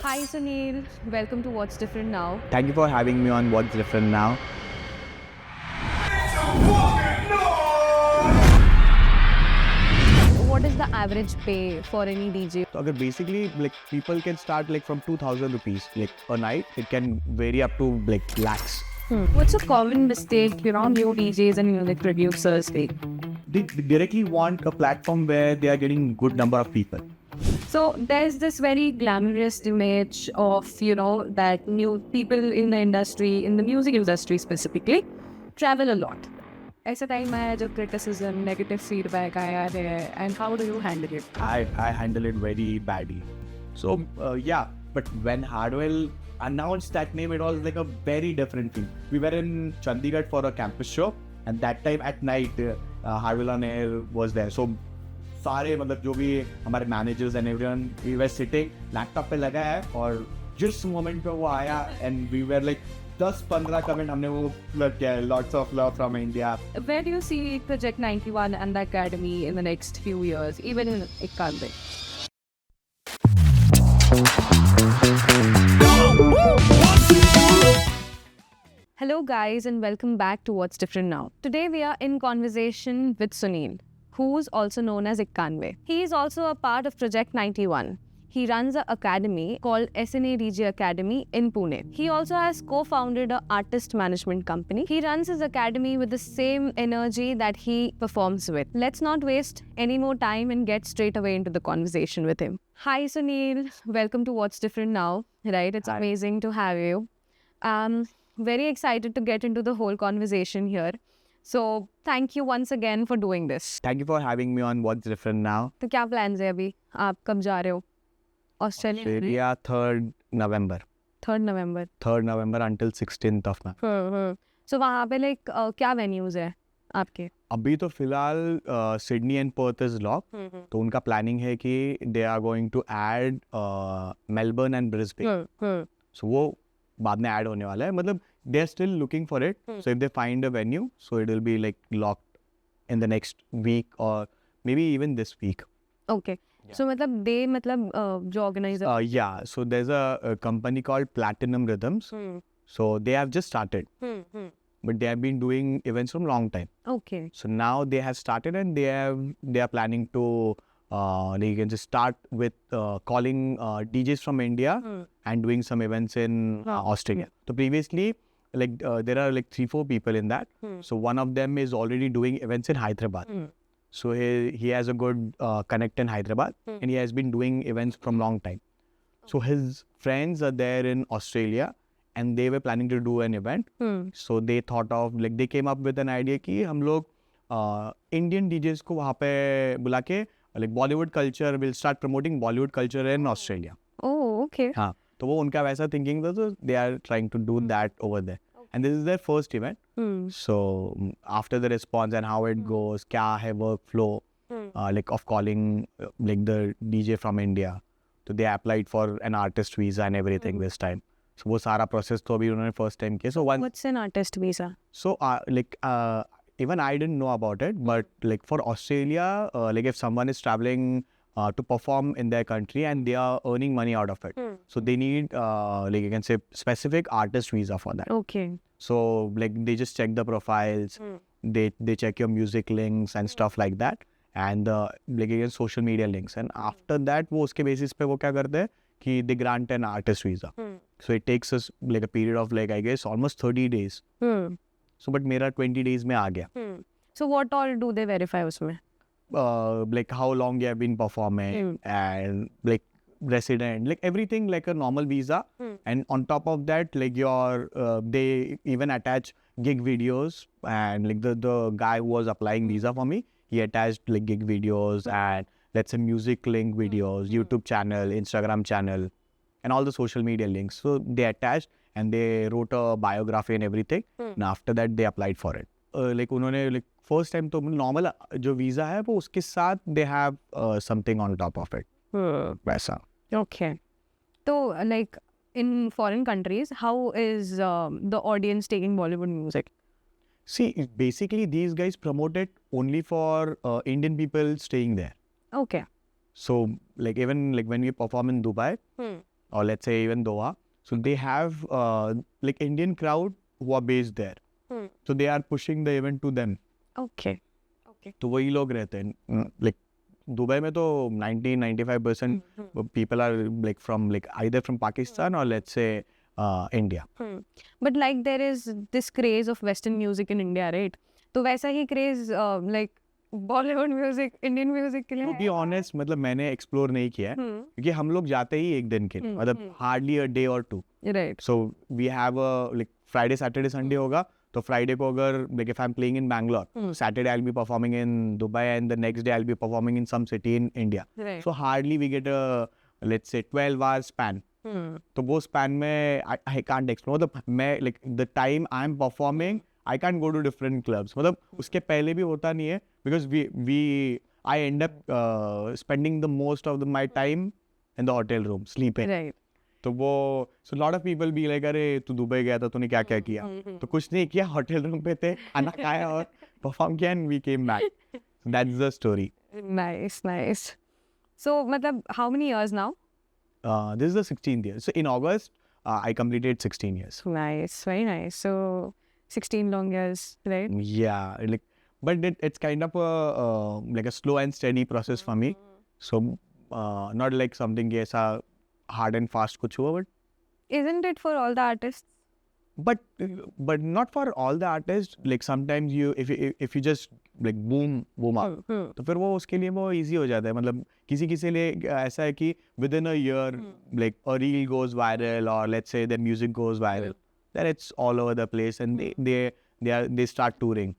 Hi Sunil, welcome to What's Different Now. Thank you for having me on What's Different Now. What is the average pay for any DJ? So basically people can start from 2,000 rupees a night. It can vary up to lakhs. What's a common mistake, new DJs and music producers make? They directly want a platform where they are getting good number of people. So there's this very glamorous image of, that new people in the industry, in the music industry specifically, travel a lot. ऐसा time आया जब criticism, negative feedback आया है, and how do you handle it? I handle it very badly. So but when Hardwell announced that name, it was like a very different thing. We were in Chandigarh for a campus show, and that time at night, Hardwell on Air was there. So सारे जो भी हमारे managers and everyone, we were sitting, laptop पे लगा है, और जिस moment पे वो आया, and we were 10-15 कमेंट हमने वो किया, lots of love from India. Where do you see Project 91 and the Academy in the next few years, even in Ekkanve? Hello guys and welcome back to What's Different Now. Today we are in conversation with Sunil, who's also known as Ekkanve. He is also a part of Project 91. He runs an academy called SNA DJ Academy in Pune. He also has co-founded an artist management company. He runs his academy with the same energy that he performs with. Let's not waste any more time and get straight away into the conversation with him. Hi Sunil, welcome to What's Different Now. Right, it's amazing to have you. Very excited to get into the whole conversation here. So thank you once again for doing this. Thank you for having me on What's Different Now. तो क्या plans है अभी? आप कब जा रहे हो? Australia 3rd November. 3rd November. 3rd November until 16th of November. So वहाँ पे क्या venues है आपके? अभी तो फिलहाल Sydney and Perth is lock, तो उनका प्लानिंग है कि they are going to add Melbourne and Brisbane. So वो बाद में ऐड होने वाला है. मतलब they are still looking for it. So if they find a venue, so it will be locked in the next week और maybe even this week. Okay. Yeah. So जो organizer. Yeah. So there's a company called Platinum Rhythms. So they have just started. But they have been doing events from long time. Okay. So now they have started and they are planning to they can just start with calling DJs from India and doing some events in Australia. So previously there are 3-4 people in that. So one of them is already doing events in Hyderabad. So he has a good connect in Hyderabad and he has been doing events from long time. So his friends are there in Australia and they were planning to do an event. So they thought of they came up with an idea कि हम लोग Indian DJs को वहाँ पे बुला के Bollywood culture will start promoting Bollywood culture in Australia. Oh, okay. हाँ, तो वो उनका वैसा thinking था, so they are trying to do that over there. And this is their first event. So after the response and how it goes, क्या है workflow of calling the DJ from India. So they applied for an artist visa and everything this time. So वो सारा process तो अभी उन्होंने first time किया. So what's an artist visa? So even I didn't know about it, but for Australia, if someone is traveling to perform in their country and they are earning money out of it, so they need you can say specific artist visa for that. Okay. So they just check the profiles, they check your music links and stuff like that, and social media links, and after that वो उसके basis पे वो क्या करते हैं कि they grant an artist visa. So it takes us a period of I guess almost 30 days. So but मेरा 20 days में आ गया. So what all do they verify उसमें? How long you have been performing and resident, everything like a normal visa. And on top of that, your they even attach gig videos, and the guy who was applying visa for me, he attached gig videos and let's say music link videos, YouTube channel, Instagram channel, and all the social media links. So they attached and they wrote a biography and everything. And after that they applied for it. उन्होंने first time तो normal जो visa है वो उसके साथ they have something on top of it. वैसा. Okay. So in foreign countries, how is the audience taking Bollywood music? See, basically these guys promote it only for Indian people staying there. Okay. So even when we perform in Dubai, or let's say even Doha. So they have like Indian crowd who are based there. So they are pushing the event to them. Okay. तो वही लोग रहते हैं. Like Dubai में तो 90-95% people are like from like either from Pakistan or let's say India. But like there is this craze of Western music in India, right? तो वैसा ही craze like Bollywood music, Indian music के लिए To be honest, मतलब मैंने explore नहीं किया है क्योंकि हम लोग जाते ही एक दिन के लिए, मतलब hardly a day or two. Right. So we have a like Friday, Saturday, Sunday होगा. तो Friday को अगर like if I'm playing in Bangalore, Saturday I'll be performing in Dubai and the next day I'll be performing in some city in India. Right. So hardly we get a let's say 12-hour span. तो वो span में I can't explore. मतलब मैं like the time I'm performing, I can't go to different clubs. मतलब उसके पहले भी होता नहीं है because I end up spending the most of my time in the hotel room sleeping. Right. तो वो so lot of people be like अरे तू दुबई गया था तूने क्या क्या किया तो कुछ नहीं किया होटल रूम पे थे खाना खाया और परफॉर्म किया and we came back. So that's the story. Nice. So मतलब how many years now? This is the 16th year. So in August I completed 16 years. Nice, very nice. So 16 long years, right? Yeah, like but it's kind of a like a slow and steady process for me. So not like something ऐसा hard and fast कुछ हुआ but Isn't it for all the artists? but not for all the artists. Like sometimes you if you just like boom up तो फिर वो उसके लिए वो easy हो जाता है. मतलब किसी के लिए ऐसा है कि within a year like a reel goes viral or let's say their music goes viral, then it's all over the place and they start touring.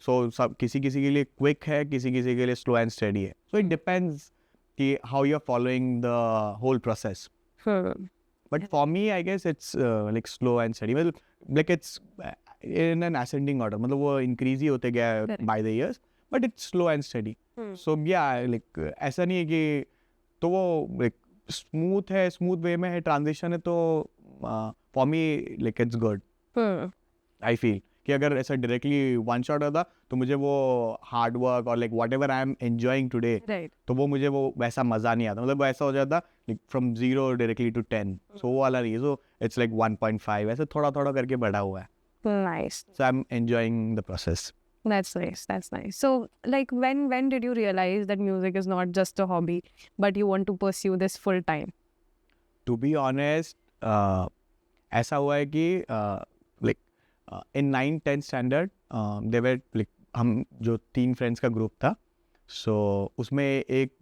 So सब किसी के लिए quick है, किसी के लिए slow and steady है. So it depends कि how you're following the whole process. But for me, I guess it's like slow and steady. Well, like it's in an ascending order. मतलब वो increase ही होते गया by the years, but it's slow and steady. So yeah, like ऐसा नहीं है कि तो वो like smooth way में है transition है तो for me like it's good. I feel कि अगर ऐसा directly one shot होता तो मुझे वो hard work और like whatever I am enjoying today Right. तो वो मुझे वो वैसा मज़ा नहीं आता. मतलब वैसा हो जाता like from 0 directly to 10. So वो वाला नहीं है. So it's like 1.5 ऐसे थोड़ा करके बढ़ा हुआ है. Nice. So I'm enjoying the process. That's nice. So like when did you realize that music is not just a hobby but you want to pursue this full time? To be honest, ऐसा हुआ है कि like in 9-10 standard they were like हम जो 3 friends का group था. So उसमें एक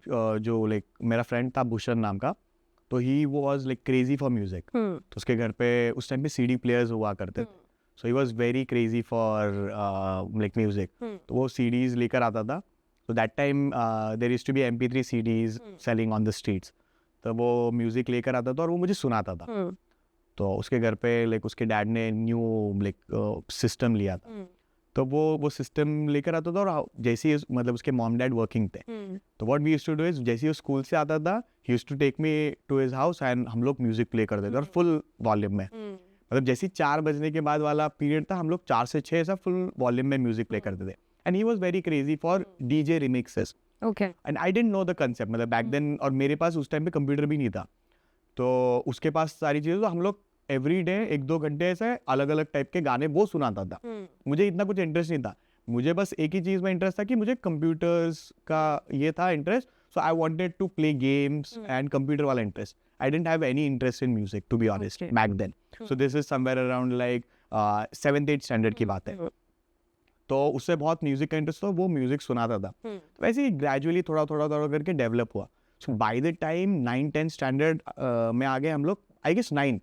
जो like मेरा फ्रेंड था भूषण नाम का तो he was like crazy for music. तो उसके घर पे उस टाइम पे CD players हुआ करते थे. So he was very crazy for like music. तो वो CDs लेकर आता था. So that time there used to be MP3 CDs selling on the streets. तो वो म्यूजिक लेकर आता था और वो मुझे सुनाता था. तो उसके घर पे लाइक उसके डैड ने न्यू लाइक सिस्टम लिया था. तो वो सिस्टम लेकर आता था और जैसे ही मतलब उसके मॉम डैड वर्किंग थे तो what we used to do is जैसे ही स्कूल से आता था he used to take me to his house and हम लोग म्यूजिक प्ले करते थे और फुल वॉल्यूम में. मतलब जैसे 4 बजने के बाद वाला पीरियड था हम लोग 4 से 6 ऐसा फुल वॉल्यूम में म्यूजिक प्ले करते थे. And he was very crazy for DJ remixes. Okay. And I didn't know the concept. मतलब बैक देन और मेरे पास उस टाइम पे कंप्यूटर भी नहीं था तो उसके पास सारी चीज़ें तो हम लोग एवरी डे 1-2 घंटे ऐसे अलग अलग टाइप के गाने वो सुनाता था. मुझे इतना कुछ इंटरेस्ट नहीं था. मुझे बस एक ही चीज़ में इंटरेस्ट था कि मुझे कंप्यूटर्स का ये था interest. So I wanted to play games and computer वाला interest. I didn't have any interest in music to be honest back then. So this is somewhere around like 7th-8th standard की बात है. तो उससे बहुत म्यूजिक का interest था. वो म्यूजिक सुनाता था. तो वैसे ही ग्रेजुअली थोड़ा करके डेवलप हुआ. So by the time 9-10 standard में आ गए हम लोग. I guess 9th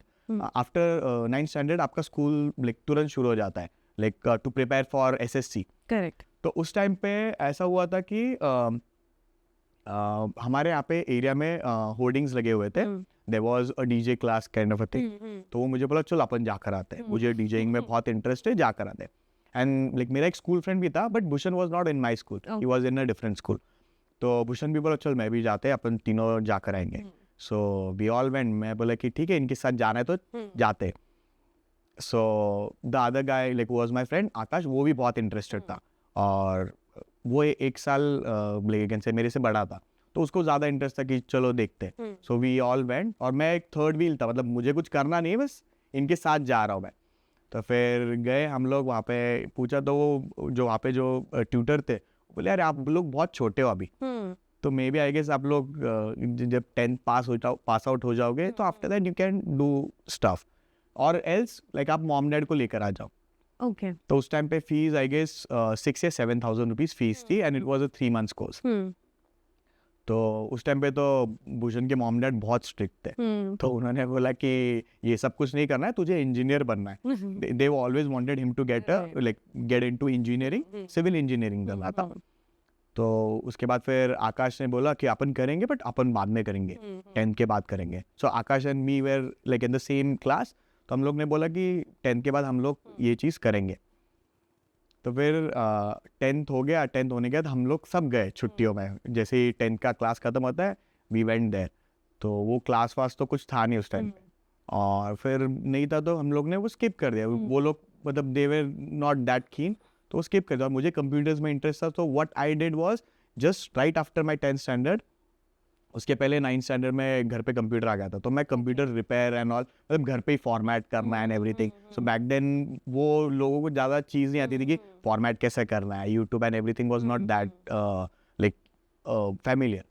after 9th standard आपका स्कूल लाइक तुरंत शुरू हो जाता है like to prepare for SSC. Correct. तो उस टाइम पे ऐसा हुआ था कि हमारे यहाँ पे एरिया में होर्डिंग्स लगे हुए थे. There was a DJ class kind of a thing. तो वो मुझे बोला चल अपन जाकर आते हैं. मुझे डीजेइंग में बहुत इंटरेस्ट है जाकर आते हैं. एंड लाइक मेरा एक स्कूल फ्रेंड भी था but Bhushan was not in my school. He was in a different school. तो भूषण भी बोला चल मैं भी जाते हैं अपन तीनों जाकर आएंगे. So we all went. मैं बोला कि ठीक है इनके साथ जाना है तो जाते. So the other guy like was my friend Akash. वो भी बहुत इंटरेस्टेड था और वो 1 साल से मेरे से बड़ा था. तो उसको ज़्यादा इंटरेस्ट था कि चलो देखते हैं. सो वी ऑल वेंट और मैं एक थर्ड व्हील था, मतलब मुझे कुछ करना नहीं है, बस इनके साथ जा रहा हूँ मैं. तो फिर गए हम लोग वहाँ पे, पूछा तो वो जो वहाँ पे जो ट्यूटर थे बोले यार आप लोग बहुत छोटे हो अभी, तो मे बी आई गेस आप लोग जब 10th पास आउट हो जाओगे तो after that you can do stuff, और एल्स लाइक आप मॉम डैड को लेकर आ जाओ. Okay. तो उस टाइम पे फीस आई गेस 6 या 7,000 रुपीज फीस थी, and it was a 3 months course. तो उस टाइम पे तो भूषण के मॉम डैड बहुत स्ट्रिक्ट थे. तो उन्होंने बोला कि ये सब कुछ नहीं करना है, तुझे इंजीनियर बनना है. They always wanted him to get into engineering, civil engineering करना था. तो उसके बाद फिर आकाश ने बोला कि अपन करेंगे, बट अपन बाद में करेंगे, 10th के बाद करेंगे. So Akash and me were like in the same class. तो हम लोग ने बोला कि 10th के बाद हम लोग ये चीज़ करेंगे. तो फिर 10th हो गया. 10th होने के बाद हम लोग सब गए छुट्टियों में. जैसे ही 10th का क्लास खत्म होता है वी वेंट देयर. तो वो क्लास वास तो कुछ था नहीं उस टाइम पे, और फिर नहीं था तो हम लोग ने वो स्किप कर दिया. वो लोग मतलब दे वर नॉट दैट कीन, तो वो स्किप कर दिया. मुझे कंप्यूटर्स में इंटरेस्ट था, तो what I did was just right after my 10th standard, उसके पहले 9th स्टैंडर्ड में घर पे कंप्यूटर आ गया था, तो मैं कंप्यूटर रिपेयर एंड ऑल, मतलब घर पे ही फॉर्मेट करना and everything. So back then वो लोगों को ज़्यादा चीज़ नहीं आती थी कि फॉर्मेट कैसे करना है. YouTube and everything was not that like familiar.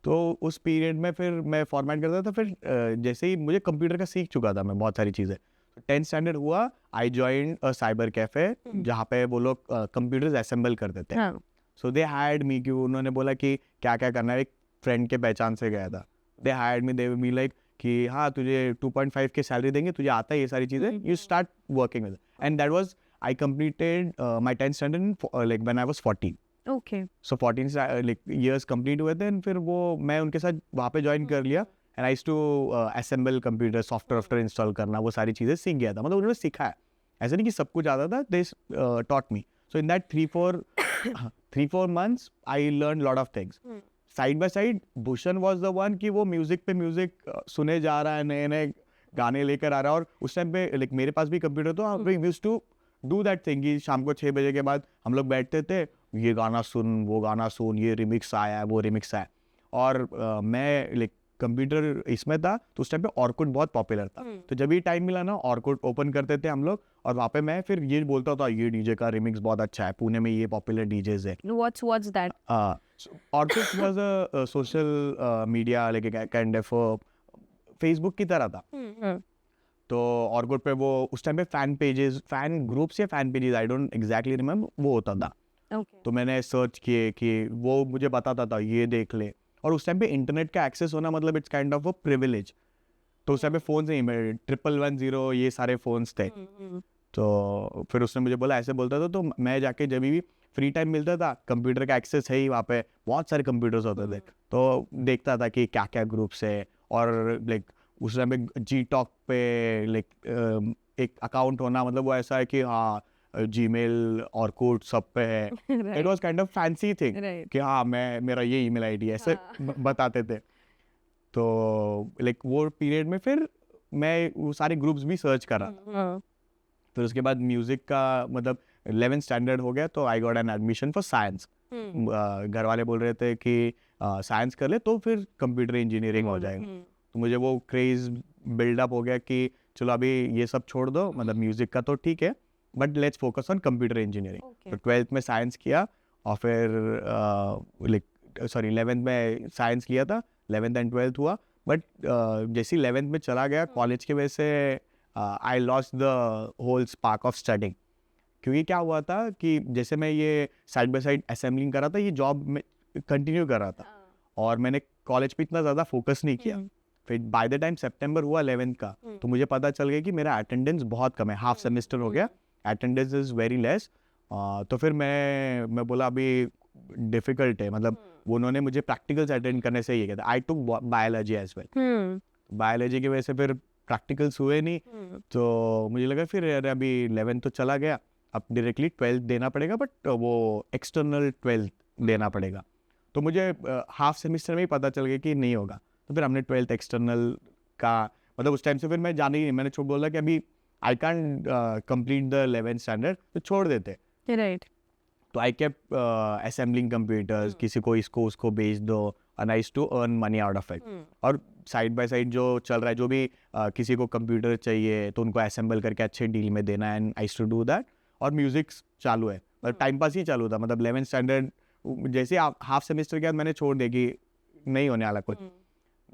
तो उस पीरियड में फिर मैं फॉर्मेट करता था. फिर जैसे ही मुझे कंप्यूटर का सीख चुका था मैं बहुत सारी चीज़ें. 10th स्टैंडर्ड हुआ, I joined a cyber cafe जहाँ पे वो लोग कंप्यूटर्स असेंबल करते थे. सो दे हायर्ड मी, कि उन्होंने बोला कि क्या क्या करना है. एक फ्रेंड के पहचान से गया था. They hired me, they me like कि हाँ तुझे 2.5 की सैलरी देंगे, तुझे आता है ये सारी चीज़ें, you start working with. And that was I completed my 10th standard like when I was 14. Okay. So 14 like years complete हुए थे. फिर वो मैं उनके साथ वहाँ पे ज्वाइन कर लिया. And I used to assemble computer, software install करना, वो सारी चीज़ें सीख गया था. मतलब उन्होंने सिखाया, ऐसा नहीं कि सब कुछ आता था. They taught me. So in that 3-4 months I learn lot of things. Side by side Bhushan was the one कि वो म्यूजिक पे म्यूजिक सुने जा रहा है, नए नए गाने लेकर आ रहा है. और उस टाइम पे लाइक मेरे पास भी कंप्यूटर था. We used to do that thing कि शाम को 6 बजे के बाद हम लोग बैठते थे, ये गाना सुन, वो गाना सुन, ये रिमिक्स आया, वो रिमिक्स आया. और मैं लाइक कंप्यूटर इसमें था, तो उस टाइम पे ऑर्कुट बहुत पॉपुलर था. तो जब भी टाइम मिला ना, ऑर्कुट ओपन करते थे हम लोग, और वहाँ पे मैं फिर ये बोलता था ये डीजे का रिमिक्स बहुत अच्छा है, पुणे में ये पॉपुलर डीजेज है. What's that? Orkut was a social media, like a kind of Facebook की तरह था. तो ऑर्कुट पे वो उस टाइम पे फैन पेजेस, फैन ग्रुप्स या fan pages, I don't exactly remember, वो होता था. Okay. तो मैंने सर्च किए कि वो मुझे बताता था ये देख ले. और उस टाइम पे इंटरनेट का एक्सेस होना मतलब it's kind of a privilege. तो उस टाइम पे फोन नहीं, 1110 ये सारे फोन्स थे. तो फिर उसने मुझे बोला, ऐसे बोलता था. तो मैं जाके जब भी फ्री टाइम मिलता था, कंप्यूटर का एक्सेस है ही वहाँ पे, बहुत सारे कंप्यूटर्स होते थे, तो देखता था कि क्या क्या ग्रुप्स है. और लाइक उस टाइम पे जी टॉक पे लाइक एक अकाउंट होना मतलब वो ऐसा है कि हाँ जीमेल ऑर्कुट सब पे है. It was kind of fancy thing कि हाँ मैं मेरा ये ईमेल आईडी ऐसे बताते थे. तो लाइक वो पीरियड में फिर मैं वो सारे ग्रुप्स भी सर्च करा. फिर उसके बाद म्यूजिक का मतलब 11th स्टैंडर्ड हो गया, तो I got an admission for science. घर वाले बोल रहे थे कि साइंस कर ले तो फिर कंप्यूटर इंजीनियरिंग हो जाएगा. तो मुझे वो क्रेज बिल्डअप हो गया कि चलो अभी ये सब छोड़ दो, मतलब म्यूजिक का तो ठीक है, but let's focus on computer engineering. तो 12th में साइंस किया, और फिर लाइक 11th में साइंस लिया था, 11th एंड 12th हुआ. बट जैसे 11th में चला गया कॉलेज की वजह से, I lost the whole spark of studying. क्योंकि क्या हुआ था कि जैसे मैं ये साइड बाय साइड असेंबलिंग कर रहा था, ये जॉब में कंटिन्यू कर रहा था, और मैंने कॉलेज पे इतना ज़्यादा फोकस नहीं किया. फिर बाय द टाइम सितंबर हुआ 11th का, तो मुझे पता चल गया कि मेरा अटेंडेंस बहुत कम है, हाफ सेमेस्टर हो गया, अटेंडेंस इज़ वेरी लेस. तो फिर मैं बोला अभी डिफ़िकल्ट है, मतलब उन्होंने मुझे प्रैक्टिकल्स अटेंड करने से ये कहता. आई टुक बायोलॉजी एज वेल. बायोलॉजी की वजह से फिर प्रैक्टिकल्स हुए नहीं. तो मुझे लगा फिर अरे अभी 11th तो चला गया, अब डायरेक्टली 12th देना पड़ेगा, बट वो एक्सटर्नल 12th देना पड़ेगा. तो मुझे हाफ सेमेस्टर में ही पता चल गया कि नहीं होगा. तो फिर हमने 12th एक्सटर्नल का मतलब उस टाइम से फिर मैं जाने ही नहीं, मैंने छोड़ बोला कि अभी I can complete the 11th standard, तो छोड़ देते. राइट. तो आई केप्ट असेंबलिंग कंप्यूटर्स, किसी को इसको उसको बेच दो, and I used to earn money out of it. और साइड बाय साइड जो चल रहा है, जो भी किसी को कंप्यूटर चाहिए तो उनको असेंबल करके अच्छे डील में देना, and I used to do that. और म्यूजिक चालू है, मतलब टाइम पास ही चालू था. मतलब 11th स्टैंडर्ड जैसे हाफ सेमेस्टर के बाद मैंने छोड़ दिया कि नहीं होने वाला कुछ.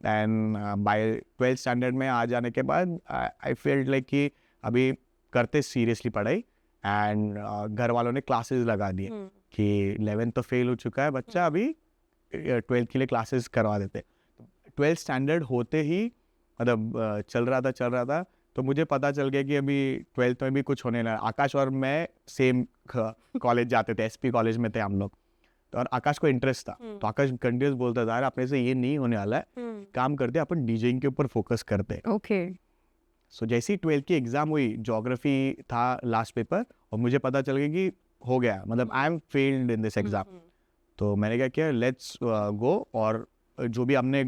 एंड बाय 12th स्टैंडर्ड में आ जाने के बाद आई फील्ड लाइक कि अभी करते सीरियसली पढ़ाई. एंड घर वालों ने क्लासेस लगा दिए कि 11th तो फेल हो चुका है बच्चा, अभी 12th के लिए क्लासेस करवा देते. 12th स्टैंडर्ड होते ही मतलब चल रहा था तो मुझे पता चल गया कि अभी 12th में भी कुछ होने लगा. आकाश और मैं सेम कॉलेज जाते थे, SP कॉलेज में थे हम लोग. तो और आकाश को इंटरेस्ट था, तो आकाश कंटिन्यूस बोलता था, यार अपने से ये नहीं होने वाला है, काम करते अपन डीजेइंग के ऊपर फोकस करते. ओके. सो जैसे ही 12th की एग्जाम हुई, ज्योग्राफी था लास्ट पेपर, और मुझे पता चल गया कि हो गया, मतलब I am failed in this exam. तो मैंने क्या किया, लेट्स गो. और जो भी हमने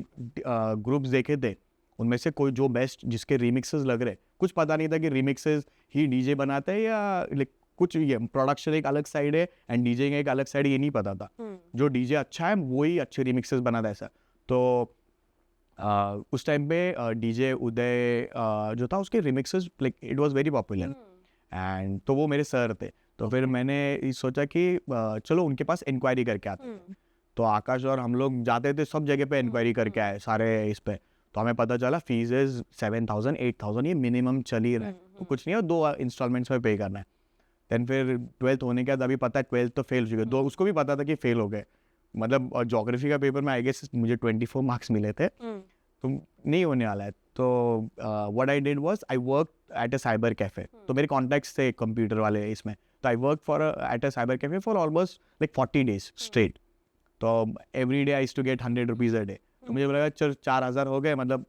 ग्रुप्स देखे थे उनमें से कोई जो बेस्ट जिसके रीमिक्सेस लग रहे, कुछ पता नहीं था कि रीमिक्सेस ही डीजे बनाते हैं या लाइक कुछ ये प्रोडक्शन एक अलग साइड है एंड डीजे एक अलग साइड, ये नहीं पता था. जो डीजे अच्छा है वही अच्छे रीमिक्सेस बनाता है ऐसा. तो उस टाइम पे डीजे उदय जो था उसके remixes like it was very popular. And तो वो मेरे सर थे. तो फिर मैंने सोचा कि चलो उनके पास इंक्वायरी करके आते हैं. तो आकाश और हम लोग जाते थे, सब जगह पे इंक्वायरी करके आए सारे इस पे. तो हमें पता चला फीस इज 7,000 8,000 ये मिनिमम चल ही रहा है. तो कुछ नहीं है, 2 इंस्टॉलमेंट्स में पे करना है. देन फिर 12th होने के बाद अभी पता है 12th तो फेल हो चुके, 2 उसको भी पता था कि फेल हो गए. मतलब ज्योग्राफी का पेपर में आई गेस मुझे 24 मार्क्स मिले थे, तो नहीं होने वाला है. तो what I did was I work at a cyber cafe. तो मेरे कॉन्टैक्ट्स थे कंप्यूटर वाले इसमें. तो I work for at a cyber cafe for almost like 40 days straight. तो every day I used to get 100 rupees a day. तो मुझे लगा चल 4,000 हो गए, मतलब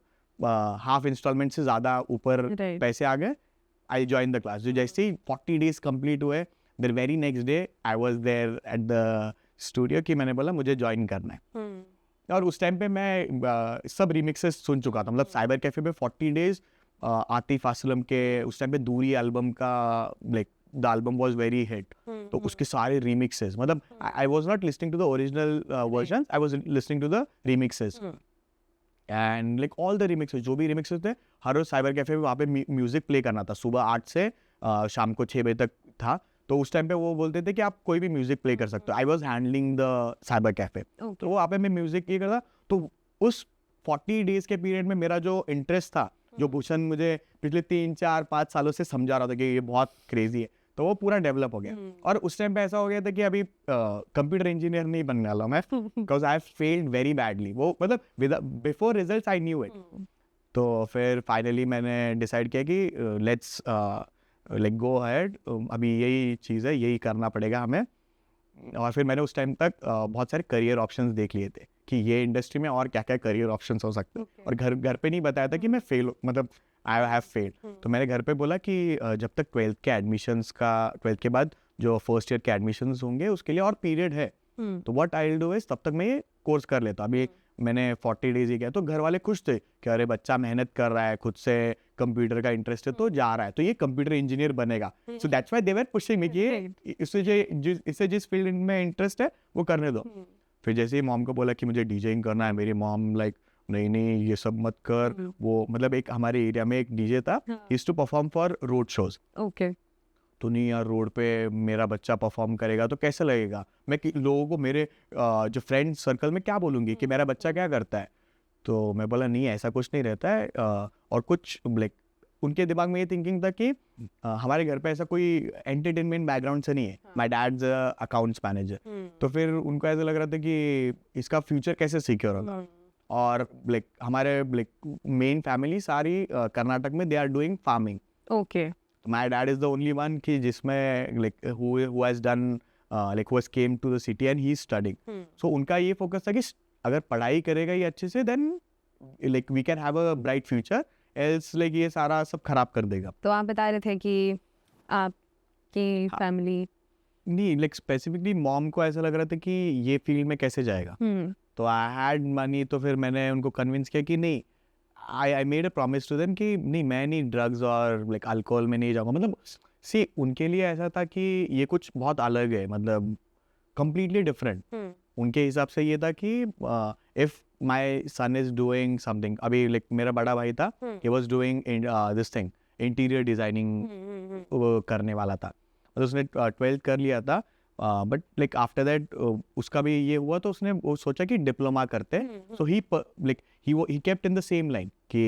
हाफ इंस्टॉलमेंट से ज़्यादा ऊपर पैसे आ गए. I join the class. जो जैसे ही 40 days कंप्लीट हुए, the very next day I was there at the studio कि मैंने बोला मुझे ज्वाइन करना है. और उस टाइम पे मैं सब रिमिक्सेस सुन चुका था. मतलब साइबर कैफे पे 40 days आतिफ असलम के उस टाइम पे दूरी एल्बम का like the album was very hit. तो उसके सारे रिमिक्सेस, मतलब I was not listening to the original version, I was listening to the remixes. And like all the remixes, जो भी रिमिक्सेस थे, हर रोज साइबर कैफे में वहाँ पे म्यूजिक प्ले करना था. सुबह 8 से शाम को 6 बजे तक था. तो उस टाइम पे वो बोलते थे कि आप कोई भी म्यूजिक प्ले कर सकते हो. I was handling the cyber cafe. तो वहाँ पे मैं म्यूजिक ये करता. तो उस 40 days के पीरियड में मेरा जो इंटरेस्ट था, जो भूषण मुझे पिछले 3-4-5 सालों से समझा रहा था कि ये बहुत क्रेजी है, तो वो पूरा डेवलप हो गया. और उस टाइम पे ऐसा हो गया था कि अभी कंप्यूटर इंजीनियर नहीं बनने वाला मैं, because I have failed very badly. वो मतलब before results I knew it. तो फिर फाइनली मैंने डिसाइड किया कि लेट्स लाइक गो अहेड, अभी यही चीज़ है, यही करना पड़ेगा हमें. और फिर मैंने उस टाइम तक बहुत सारे करियर ऑप्शंस देख लिए थे कि ये इंडस्ट्री में और क्या क्या करियर ऑप्शंस हो सकते हैं. और घर पे नहीं बताया था कि मैं फेल, मतलब आई हैव फेल्ड. तो मैंने घर पे बोला कि जब तक 12th के एडमिशन्स का, 12th के बाद जो फर्स्ट ईयर के एडमिशन्स होंगे उसके लिए और पीरियड है, तो what I will do is तब तक मैं ये कोर्स कर लेता. अभी मैंने 40 days ही किया. तो घर वाले खुश थे कि अरे बच्चा मेहनत कर रहा है, खुद से कंप्यूटर का इंटरेस्ट है तो जा रहा है, तो ये कंप्यूटर इंजीनियर बनेगा. So that's why they were pushing me कि इससे जिस फील्ड में इंटरेस्ट है वो करने दो. फिर जैसे ही मॉम को बोला कि मुझे डीजेइंग करना है, मेरी मॉम लाइक नहीं ये सब मत कर. वो मतलब एक हमारे एरिया में एक डीजे था, he used to perform for road shows. Okay. तो नहीं यार, रोड पे मेरा बच्चा परफॉर्म करेगा तो कैसे लगेगा, मैं लोगों को मेरे जो फ्रेंड सर्कल में क्या बोलूँगी कि मेरा बच्चा क्या करता है. तो मैं बोला नहीं ऐसा कुछ नहीं रहता है. और कुछ लाइक उनके दिमाग में ये थिंकिंग था कि हमारे घर पे ऐसा कोई एंटरटेनमेंट बैकग्राउंड से नहीं है. My dad's accounts manager. तो फिर उनको ऐसा लग रहा था कि इसका फ्यूचर कैसे सिक्योर होगा. और लाइक हमारे लाइक मेन फैमिली सारी कर्नाटक में they are doing farming. Okay. My dad is the only one कि जिसमें like who has done like who has came to the city and he is studying. So उनका ये focus था कि अगर पढ़ाई करेगा ये अच्छे से then like we can have a bright future, else like ये सारा सब खराब कर देगा. तो आप बता रहे थे कि आपकी फैमिली नहीं like specifically मॉम को ऐसा लग रहा था कि ये फील्ड में कैसे जाएगा. तो आई हैड मनी. तो फिर मैंने उनको कन्विंस किया कि नहीं, I made a promise to them कि नहीं मैं नहीं ड्रग्स और लाइक अल्कोहल में नहीं जाऊँगा. मतलब सी उनके लिए ऐसा था कि ये कुछ बहुत अलग है, मतलब completely different. उनके हिसाब से ये था कि if my son is doing something, अभी like मेरा बड़ा भाई था, he was doing this thing, interior designing करने वाला था, मतलब उसने 12th कर लिया था, बट लाइक आफ्टर दैट उसका भी ये हुआ तो उसने वो सोचा कि डिप्लोमा करते, so he like he kept in the same line कि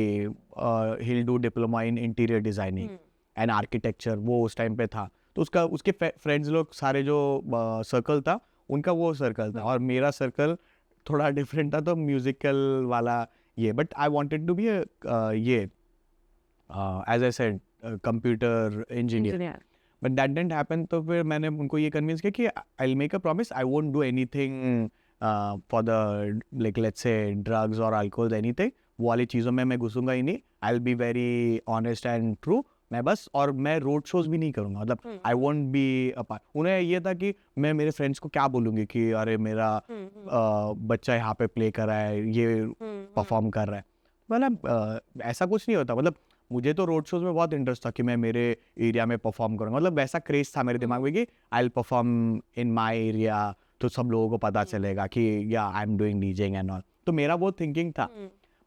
he will do diploma in interior designing and architecture, वो उस टाइम पे था, तो उसका उसके फ्रेंड्स लोग सारे जो सर्कल था उनका वो सर्कल था, और मेरा सर्कल थोड़ा डिफरेंट था, तो म्यूजिकल वाला ये, but I wanted to be ये as I said computer engineer, but that didn't happen. तो फिर मैंने उनको ये कन्विंस किया कि I will make a promise, I won't do anything for the like let's say drugs और अल्कोहल एनीथिंग, वो वाली चीज़ों में मैं घुसूंगा ही नहीं, I will be very honest and true, मैं बस, और मैं रोड शोज भी नहीं करूँगा, मतलब I won't be a part. उन्हें ये था कि मैं मेरे फ्रेंड्स को क्या बोलूँगी कि अरे मेरा बच्चा यहाँ पे प्ले कर रहा है, ये परफॉर्म कर रहा है, मतलब ऐसा कुछ नहीं होता, मतलब मुझे तो रोड शोज में बहुत इंटरेस्ट था कि मैं मेरे एरिया में परफॉर्म करूँगा, मतलब वैसा क्रेज था मेरे दिमाग में कि I will perform in my area, तो सब लोगों को पता चलेगा कि या I am doing DJing and all, तो मेरा वो थिंकिंग था।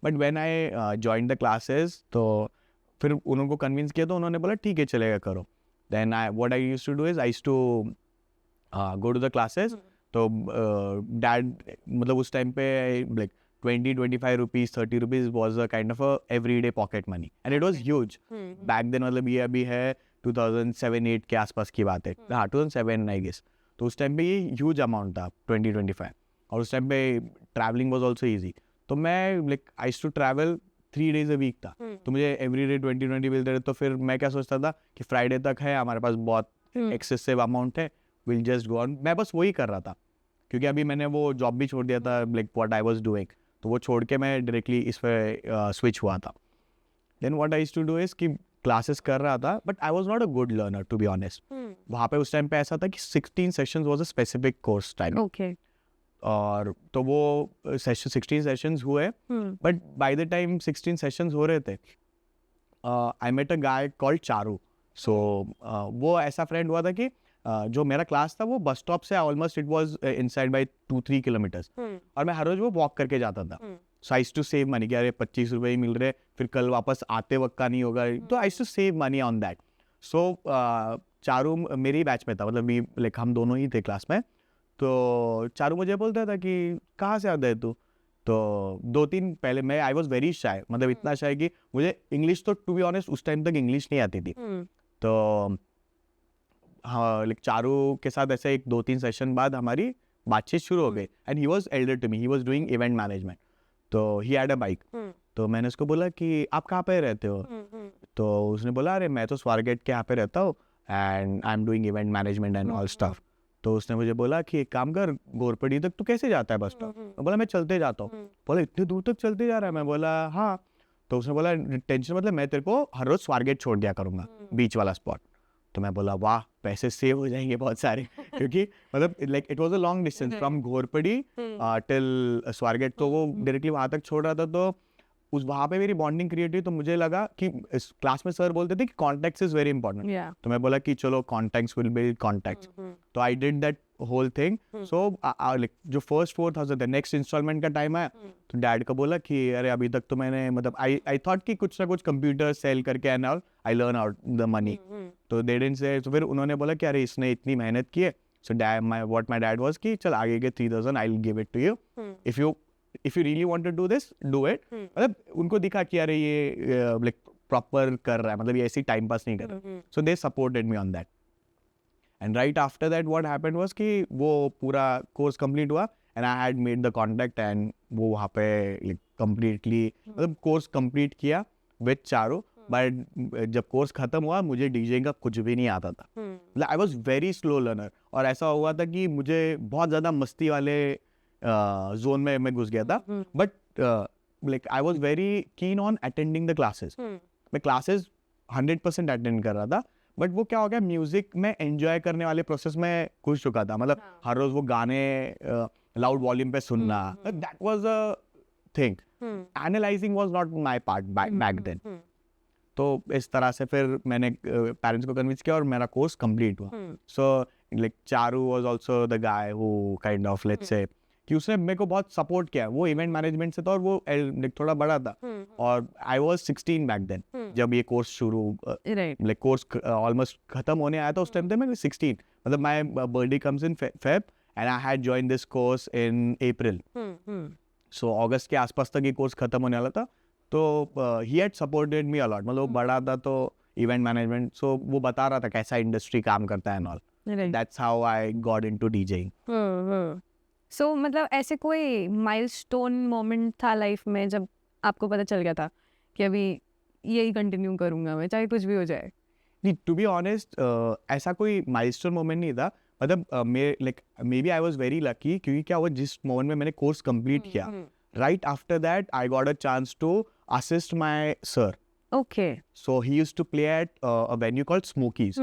But when I join the classes, तो फिर उनको कन्विंस किया, तो उन्होंने बोला ठीक है चलेगा करो। Then what I used to do is I used to go to the classes, तो डैड मतलब उस टाइम पे like 20-25 rupees 30 rupees was a kind of a everyday pocket money and it was huge back then, मतलब ये अभी है 2007-8 के आसपास की बात है, हाँ 2007 आई गेस, तो उस टाइम पे ये ह्यूज अमाउंट था 20-25, और उस टाइम पे ट्रैवलिंग वाज आल्सो इजी, तो मैं like I used to travel 3 days a week था, तो मुझे एवरी डे 20-20 मिलते रहे, तो फिर मैं क्या सोचता था कि फ्राइडे तक है हमारे पास बहुत एक्सेसिव अमाउंट है, विल जस्ट गो ऑन, मैं बस वही कर रहा था, क्योंकि अभी मैंने वो जॉब भी छोड़ दिया था, like what I was doing, तो वो छोड़ के मैं डायरेक्टली इस पर स्विच हुआ था। Then what I used to do is कि क्लासेस कर रहा था, but I was not a good learner to be honest, वहाँ पे उस टाइम पे ऐसा था कि 16 sessions was a specific course time, okay, और तो वो 16 सेशंस हुए, but by the time 16 sessions हो रहे थे, I met a guy called Charu, so वो ऐसा फ्रेंड हुआ था कि जो मेरा क्लास था वो बस स्टॉप से almost it was inside by 2-3 kilometres, और मैं हर रोज वो वॉक करके जाता था, so I used to save money कि अरे 25 रुपए ही मिल रहे, फिर कल वापस आते वक्त का नहीं होगा, तो I used to save money on that. So Charu मेरी बैच में था, मतलब लाइक हम दोनों ही थे क्लास में, तो चारू मुझे बोलता था कि कहाँ से आता है तू, तो 2-3 पहले मैं आई वॉज वेरी शाय, मतलब इतना शाय कि मुझे इंग्लिश तो टू बी ऑनेस्ट उस टाइम तक इंग्लिश नहीं आती थी, तो हाँ लाइक चारू के साथ ऐसे एक 2-3 सेशन बाद हमारी बातचीत शुरू हो गई, and he was elder to me, he was doing event management, तो ही हैड अ बाइक, तो मैंने उसको बोला कि आप कहाँ पे रहते हो, तो उसने बोला अरे मैं तो स्वारगेट के यहाँ पे रहता हूँ and I am doing event management and all stuff, तो उसने मुझे बोला कि एक काम कर, घोरपड़ी तक तू कैसे जाता है बस स्टॉप, मैं बोला मैं चलते जाता हूँ, बोला इतनी दूर तक चलते जा रहा है, मैं बोला हाँ, तो उसने बोला टेंशन मतलब मैं तेरे को हर रोज स्वारगेट छोड़ दिया करूँगा, बीच वाला स्पॉट, तो मैं बोला वाह पैसे सेव हो जाएंगे बहुत सारे, क्योंकि मतलब like it was a long distance from Ghorpadi till Swargate, तो वो डायरेक्टली वहाँ तक छोड़ रहा था, तो उस वहाँ पे मेरी बॉन्डिंग क्रिएट हुई, तो मुझे लगा कि इस क्लास में सर बोलते थे कि कॉन्टैक्ट्स इज वेरी इंपॉर्टेंट, तो मैं बोला कि चलो कॉन्टैक्ट्स विल बिल्ड कॉन्टैक्ट्स, तो I did that whole thing, so like जो फर्स्ट 4,000 थे, नेक्स्ट इंस्टॉलमेंट का टाइम आया, तो डैड को बोला कि अरे अभी तक तो मैंने मतलब आई थॉट कि कुछ ना कुछ कंप्यूटर सेल करके and all I learn out the money, तो दे डिडंट से, तो फिर उन्होंने बोला कि अरे इसने इतनी मेहनत की है, so what my dad was कि चल आगे के 3,000 I will give it to you, if you really want to do this do it, मतलब उनको दिखा कि अरे ये लाइक प्रॉपर कर रहा है, मतलब ये ऐसी टाइम पास नहीं कर रहा, so they supported me on that, and right after that what happened was कि वो पूरा कोर्स कंप्लीट हुआ and I had made the contact, and वो वहाँ पे लाइक कंप्लीटली मतलब कोर्स कंप्लीट किया विद चारू, बट जब कोर्स खत्म हुआ मुझे डीजेइंग का कुछ भी नहीं आता था, मतलब I was very slow learner, और ऐसा हुआ था कि मुझे बहुत ज़्यादा मस्ती वाले जोन में मैं घुस गया था, but like I was very keen on attending the classes, मैं क्लासेस 100% अटेंड कर रहा था, बट वो क्या हो गया म्यूजिक में एंजॉय करने वाले प्रोसेस में घुस चुका था, मतलब हर रोज वो गाने लाउड वॉल्यूम पे सुनना, that was a thing, analysing was not my part back then, तो इस तरह से फिर मैंने पेरेंट्स को कन्विंस किया और मेरा कोर्स कंप्लीट हुआ, so like Charu was also the guy who kind of let's say कि उसने मेरे को बहुत सपोर्ट किया। वो इवेंट मैनेजमेंट से था और वो like थोड़ा बड़ा था, और आई वाज 16 बैक देन जब ये कोर्स शुरू Right. लाइक कोर्स ऑलमोस्ट खत्म होने आया था। उस टाइम पे मैं 16, मतलब my birthday comes in Feb and I had join this course in April. So अगस्त के आसपास तक ये कोर्स खत्म होने वाला था। तो he had supported me a lot, मतलब वो बड़ा था तो इवेंट मैनेजमेंट, सो वो बता रहा था कैसा इंडस्ट्री काम करता है and all. Right. That's how I got into DJing. So मतलब ऐसे कोई माइलस्टोन मोमेंट था लाइफ में जब आपको पता चल गया था कि अभी यही कंटिन्यू करूंगा मैं, चाहे कुछ भी हो जाए? नहीं, टू बी ऑनेस्ट ऐसा कोई माइलस्टोन मोमेंट नहीं था। मतलब मैं like maybe I was very lucky, क्योंकि क्या हुआ जिस मोमेंट में मैंने कोर्स कंप्लीट किया, right after that I got a chance to assist my sir. Okay. So he used to play at a venue called Smokies.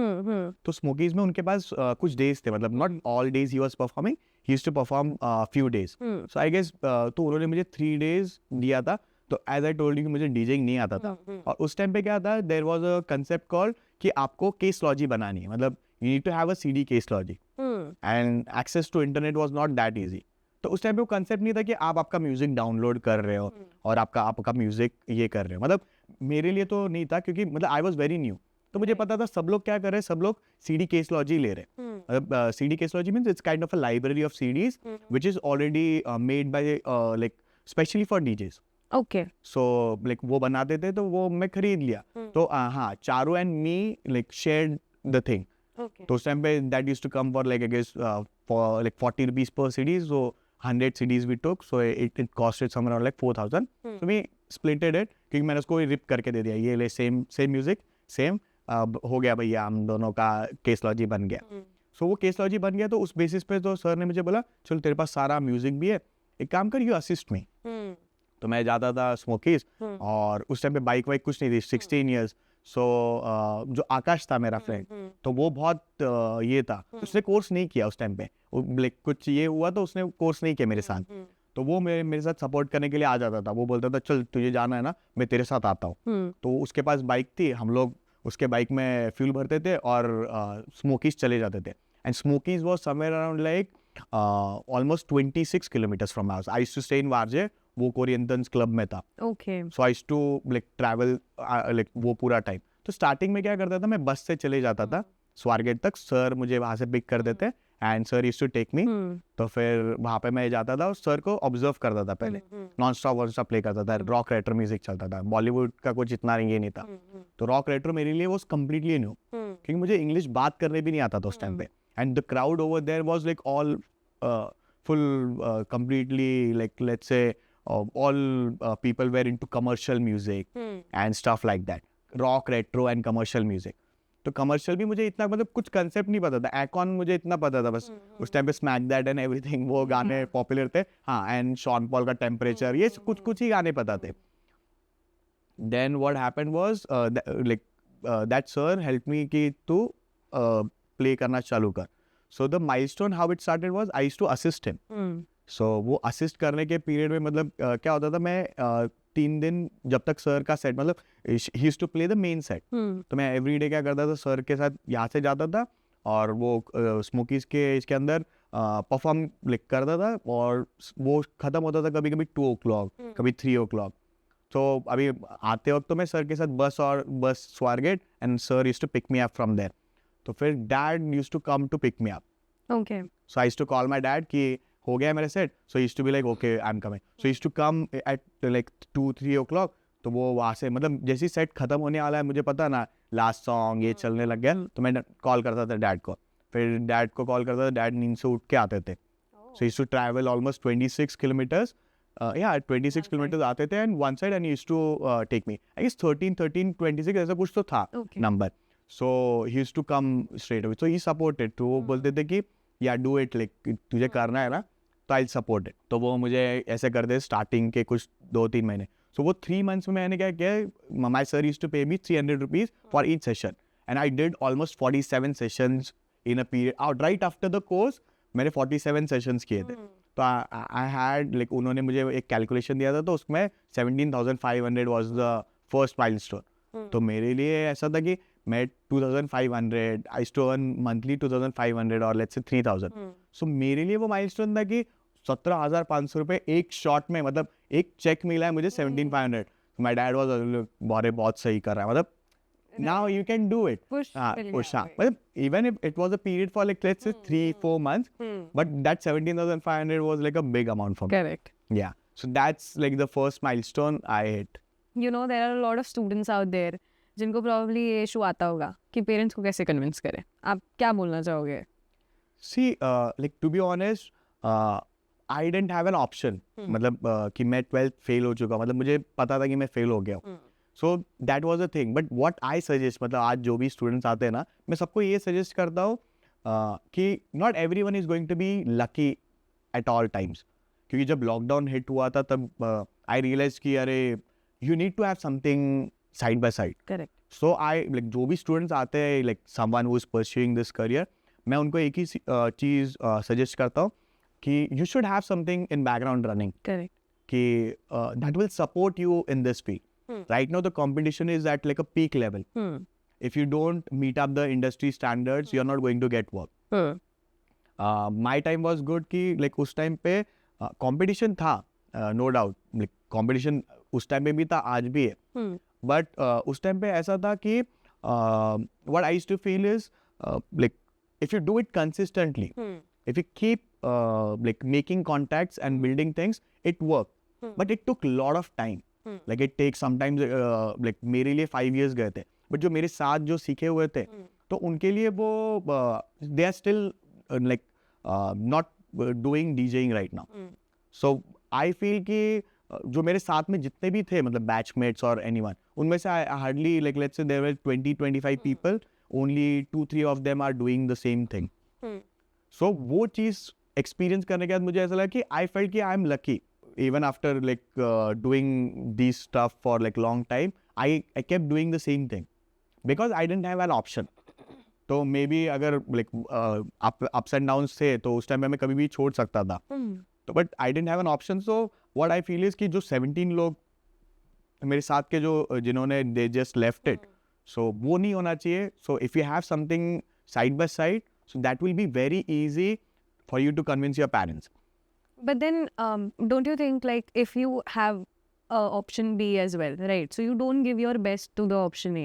तो Smokies में उनके पास कुछ डेज थे, मतलब not all days he was performing, he used to perform few days. So I guess तो उन्होंने मुझे 3 डेज दिया था। तो एज आई टोल्ड यू कि मुझे डीजेइंग नहीं आता था, और उस टाइम पे क्या था, there was a concept called कि आपको केस लॉजी बनानी है, मतलब you need to have a CD Case Logic, and access to internet was not that easy. तो उस टाइम पे वो कंसेप्ट नहीं था कि आप आपका म्यूजिक डाउनलोड कर रहे हो और आपका म्यूजिक ये कर रहे हो। मतलब मेरे लिए तो नहीं था, क्योंकि मतलब आई वाज वेरी न्यू। तो मुझे पता था सब लोग क्या कर रहे हैं, सब लोग सीडी केस लॉजी ले रहे हैं। मतलब CD Case logy means it's kind of a library of CDs which is already made by like specially for DJs. Okay. So like वो बनाते थे, तो वो मैं खरीद लिया। तो हाँ, Charu and me like shared the thing. Okay. तो उस टाइम पे that used to come for like I guess for like 40 rupees पर CDs. So 100 CDs we took, so it costed somewhere around like 4,000. So we splitted it, क्योंकि मैंने उसको rib करके दे दिया, ये ले सेम म्यूजिक सेम, हो गया भैया, हम दोनों का केस लॉजी बन गया। सो वो केस लॉजी बन गया। तो उस बेसिस पे तो सर ने मुझे बोला चलो तेरे पास सारा म्यूजिक भी है, एक काम कर, यू असिस्ट मी। तो मैं जाता था स्मोकीज, और उस टाइम पे बाइक वाइक कुछ नहीं थी, 16 ईयर्स। सो जो आकाश था मेरा फ्रेंड, तो वो बहुत ये था, उसने कोर्स नहीं किया उस टाइम पे, लाइक कुछ ये हुआ तो उसने कोर्स नहीं किया मेरे साथ। तो वो मेरे साथ सपोर्ट करने के लिए आ जाता था। वो बोलता था चल तुझे जाना है ना, मैं तेरे साथ आता हूँ। तो उसके पास बाइक थी, हम लोग उसके बाइक में फ्यूल भरते थे और स्मोकीज चले जाते थे। And Smokies was somewhere around like almost 26 kilometres from house. I used to stay in Warje, वो कोरिएंटन्स क्लब में था। Okay. So I used to like travel like वो पूरा टाइम। तो स्टार्टिंग में क्या करता था, मैं बस से चले जाता था स्वारगेट तक, सर मुझे वहाँ से पिक कर देते and sir used to take me. तो फिर वहाँ पे मैं जाता था और सर को ऑब्जर्व करता था पहले, नॉन स्टॉप प्ले करता था, रॉक रेट्रो म्यूजिक चलता था, बॉलीवुड का कुछ इतना ये नहीं था। तो रॉक रेट्रो मेरे लिए वो कम्प्लीटली न्यू, क्योंकि मुझे इंग्लिश बात करने भी नहीं आता था उस टाइम पे। And the crowd over there was like all full completely like let's say all people were into commercial music and stuff like that, rock, retro and commercial music. तो कमर्शियल भी मुझे इतना मतलब कुछ कंसेप्ट नहीं पता था। एकॉन मुझे इतना पता था बस, उस टाइम पे स्मैक दैट एंड एवरीथिंग वो गाने पॉपुलर थे। हाँ, एंड शॉन पॉल का टेम्परेचर, ये कुछ ही गाने पता थे। Then what happened was like that sir help me कि तू प्ले करना चालू कर। So the milestone how it started was I used to assist him. So वो असिस्ट करने के पीरियड में मतलब क्या होता था, मैं 3 दिन जब तक सर का सेट, मतलब he used to play the main set, तो मैं एवरी डे क्या करता था, सर के साथ यहाँ से जाता था और वो स्मोकीज के इसके अंदर परफॉर्म करता था, और वो खत्म होता था कभी कभी 2 o'clock, कभी 3 o'clock। तो अभी आते वक्त तो मैं सर के साथ बस Swargate, and sir used to pick me up from there. तो फिर dad used to come to pick me up. Okay. So I used to call my dad कि हो गया मेरे set. So used to be like okay I am coming. So used to come at like 2-3 o'clock। तो वो वहाँ से मतलब जैसे ही सेट खत्म होने वाला है, मुझे पता ना लास्ट सॉन्ग ये चलने लग गया, तो मैं कॉल करता था डैड को। फिर डैड को कॉल करता था, डैड नींद से उठ के आते थे। So used to travel almost 26 kilometres, 26 kilometres आते थे and one side, and used to take me. I guess 13, 26 ऐसा कुछ तो था नंबर। So he used to come straight away. So he supported. तो वो बोलते थे कि या डू इट, लाइक तुझे करना है ना तो आई सपोर्ट इट। तो वो मुझे ऐसे करते स्टार्टिंग के कुछ 2-3 महीने। सो वो 3 months में मैंने क्या किया, माई सर यूज्ड टू पे मी 300 rupees for each session, and I did almost 47 sessions in a period. Right after the course मैंने 47 सेशंस किए थे। तो आई हैड लाइक उन्होंने मुझे एक कैलकुलेशन दिया था, तो उसमें 17,500 वाज द फर्स्ट माइलस्टोन। तो मेरे लिए ऐसा था कि मैं 2,500 आई स्टू अर्न मंथली 2,500 और लेट्स से 3,000। सो मेरे लिए वो माइलस्टोन था कि 17,500 रुपये एक शॉट में, मतलब एक चेक मिला है मुझे 17,500. माई डैड वॉज बोरे बहुत सही कर रहा है, मतलब now you can do it. Push Push. But even if it was a period for like let's say 3-4 months, but that 17,500 was like a big amount for me. Correct. Yeah. So that's like the first milestone I hit. You know, there are a lot of students out there जिनको probably ये issue आता होगा कि parents को कैसे convince करें. आप क्या बोलना चाहोगे? See, like to be honest, I didn't have an option. मतलब कि मैं 12th फेल हो चुका, मतलब मुझे पता था कि मैं फेल हो गया हूँ. So that was a thing. But what I suggest, मतलब आज जो भी स्टूडेंट्स आते हैं ना, मैं सबको ये सजेस्ट करता हूँ कि not everyone is going to be lucky at all times. क्योंकि जब लॉकडाउन हिट हुआ था तब आई रियलाइज कि अरे you need to have something side by side. Correct. So I like जो भी स्टूडेंट्स आते हैं, like someone who is pursuing this career, मैं उनको एक ही चीज़ सजेस्ट करता हूँ कि you should have something in background running. Correct. कि that will support you in this field. Right now the competition is at like a peak level. If you don't meet up the industry standards, you're not going to get work. My time was good कि like उस time पे competition था, no doubt. Like competition उस time पे भी था, आज भी है. But उस time पे ऐसा था कि what I used to feel is like if you do it consistently, if you keep like making contacts and building things, it worked. But it took a lot of time. Like it takes sometimes like मेरे लिए 5 years गए थे. But जो मेरे साथ जो सीखे हुए थे, तो उनके लिए वो they are still like not doing DJing right now. So I feel कि जो मेरे साथ में जितने भी थे, मतलब batchmates or anyone, उनमें से hardly like let's say there were 20-25 people, only 2-3 of them are doing the same thing. So वो चीज़ experience करने के बाद मुझे ऐसा लगा कि I felt कि I am lucky. Even after like doing these stuff for like long time, I kept doing the same thing because I didn't have an option. तो maybe अगर like ups and downs थे तो उस time में मैं कभी भी छोड़ सकता था. तो but I didn't have an option. So what I feel is कि जो 17 लोग मेरे साथ के जो जिन्होंने they just left it, so वो नहीं होना चाहिए. So if you have something side by side, so that will be very easy for you to convince your parents. But then, don't you think like if you have option B as well, right? So you don't give your best to the option A.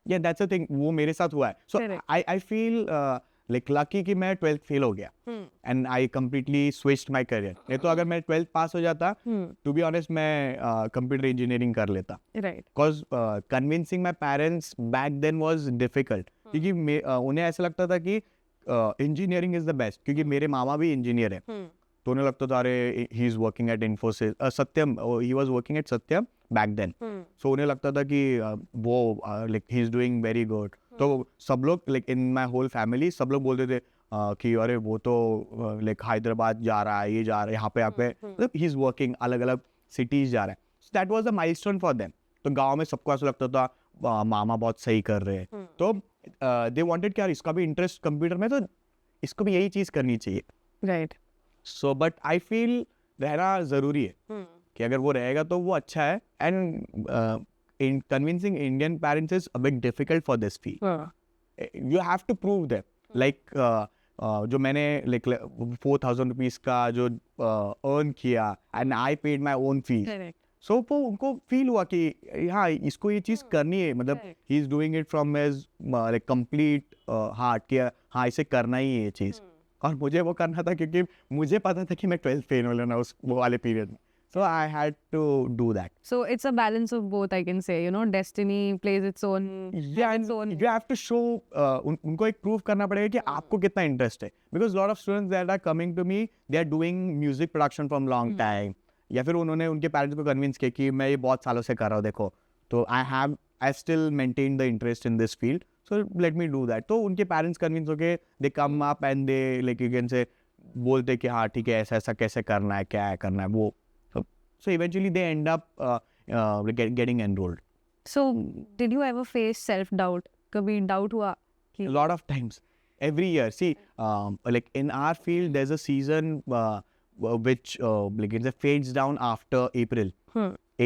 Yeah, that's the thing. वो मेरे साथ हुआ है. So Correct. I feel like lucky कि मैं 12th fail हो गया. And I completely switched my career. नहीं तो अगर मैं 12th पास हो जाता, to be honest मैं computer engineering कर लेता. Right. Because convincing my parents back then was difficult. क्योंकि उन्हें ऐसा लगता था कि engineering is the best. क्योंकि मेरे मामा भी engineer है. तो उन्हें लगता था अरे he is working at Infosys, Satyam, he was working at Satyam back then. So उन्हें लगता था कि वो like he is doing very good. तो सब लोग like in my whole family सब लोग बोलते थे कि अरे वो तो लाइक हैदराबाद जा रहा है, ये जा रहा है, यहाँ पे मतलब ही इज वर्किंग, अलग अलग सिटीज जा रहा है. सो that was a milestone for them. तो गाँव में सबको ऐसा लगता था मामा बहुत सही कर रहे हैं. तो दे वांटेड कि यार इसका भी इंटरेस्ट कंप्यूटर में, तो इसको भी यही चीज़ करनी चाहिए. Right. So but I feel रहना ज़रूरी है कि अगर वो रहेगा तो वो अच्छा है. And in convincing Indian parents is a bit difficult for this field. You have to prove that. Like जो मैंने लाइक 4,000 रुपीज़ का जो अर्न किया and I paid my own fees. Correct. So वो उनको फील हुआ कि हाँ इसको ये चीज़ करनी है, मतलब he is doing it from his like complete heart कि हाँ इसे करना ही है ये चीज़. और मुझे वो करना था क्योंकि मुझे पता था कि मैं 12th फेल हो लेना उस वो वाले पीरियड में. So I had to do that. So it's a balance of both, I can say. You know, destiny plays its own. Yeah, its own. and you have to show उनको एक prove करना पड़ेगा कि आपको कितना interest है. Because lot of students that are coming to me, they are doing music production from long time, या फिर उन्होंने उनके पेरेंट्स को कन्विंस किया कि मैं ये बहुत सालों से कर रहा हूँ, देखो. तो I still maintain the interest in this field, so let me do that. तो उनके पेरेंट्स कन्विंस होके they come up and they like you can say बोलते कि हाँ ठीक है ऐसा ऐसा कैसे करना है, क्या है करना है वो. So eventually they end up getting enrolled. So did you ever face self-doubt? कभी doubt हुआ? A lot of times. Every year. See, like in our field, there's a season which like it fades down after April.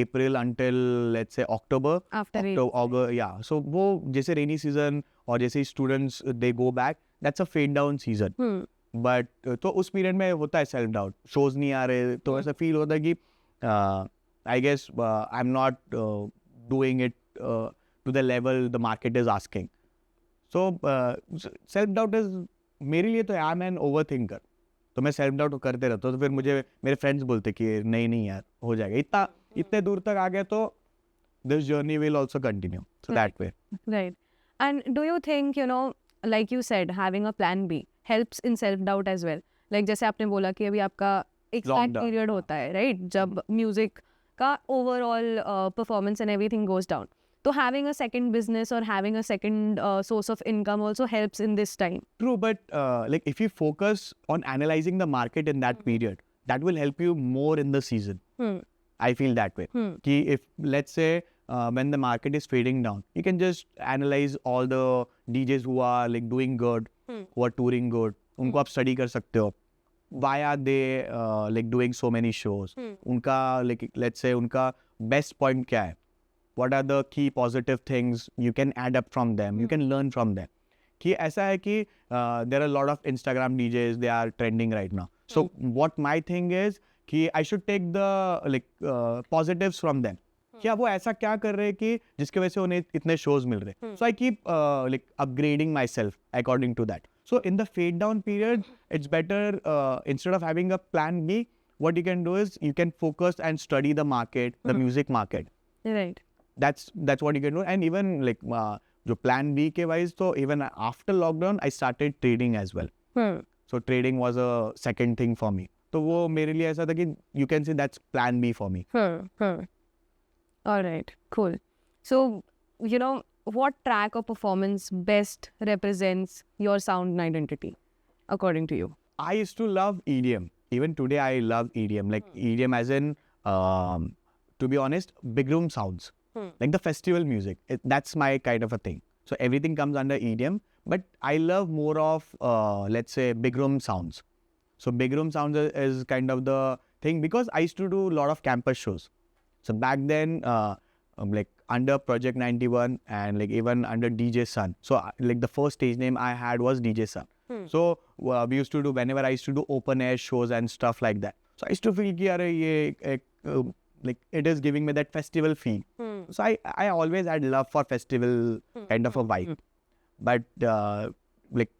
April until let's say October. After August, yeah. So वो जैसे rainy season और जैसे students they go back, that's a fade down season. But तो उस period में होता है self doubt, shows नहीं आ रहे, तो ऐसा फील होता है कि I guess I am not doing it to the level the market is asking. So self doubt is मेरे लिए तो I am an overthinker, तो मैं सेल्फ डाउट करते रहता हूँ. तो फिर मुझे मेरे फ्रेंड्स बोलते कि नहीं यार हो जाएगा, इतने दूर तक आ गया तो this journey will also continue. So that way. Right. And do you think, like you said, having a plan B helps in self-doubt as well? Like जैसे आपने बोला कि अभी आपका एक sad Lockdown. period होता है, right? जब music का overall performance and everything goes down. So having a second business or having a second source of income also helps in this time. True, but like if you focus on analyzing the market in that period, that will help you more in the season. I feel that way. Ki if let's say when the market is fading down, you can just analyze all the DJs who are like doing good, who are touring good. उनको आप study कर सकते हो. Why are they like doing so many shows? उनका like let's say उनका best point क्या है? What are the key positive things you can add up from them? You can learn from them. कि ऐसा है कि there are a lot of Instagram DJs, they are trending right now. So what my thing is कि I should take the like positives from them. क्या वो ऐसा क्या कर रहे हैं कि जिसके वजह से उन्हें इतने shows मिल रहे हैं. So I keep like upgrading myself according to that. So in the fade down period, it's better instead of having a plan B, what you can do is you can focus and study the market, the music market. Right. That's what you can do. And even like जो plan B के wise, तो even after lockdown I started trading as well. So trading was a second thing for me. तो वो मेरे लिए ऐसा था कि you can say that's plan B for me. All right, cool. So, what track or performance best represents your sound and identity, according to you? I used to love EDM. Even today, I love EDM. Like EDM as in, to be honest, big room sounds. Like the festival music. That's my kind of a thing. So everything comes under EDM. But I love more of, let's say, big room sounds. So big room sounds is kind of the thing because I used to do a lot of campus shows. So back then, like under Project 91 and like even under DJ Sun. So like the first stage name I had was DJ Sun. So we used to do, whenever I used to do open air shows and stuff like that. So I used to feel कि like it is giving me that festival feel. So I always had love for festival kind of a vibe. But like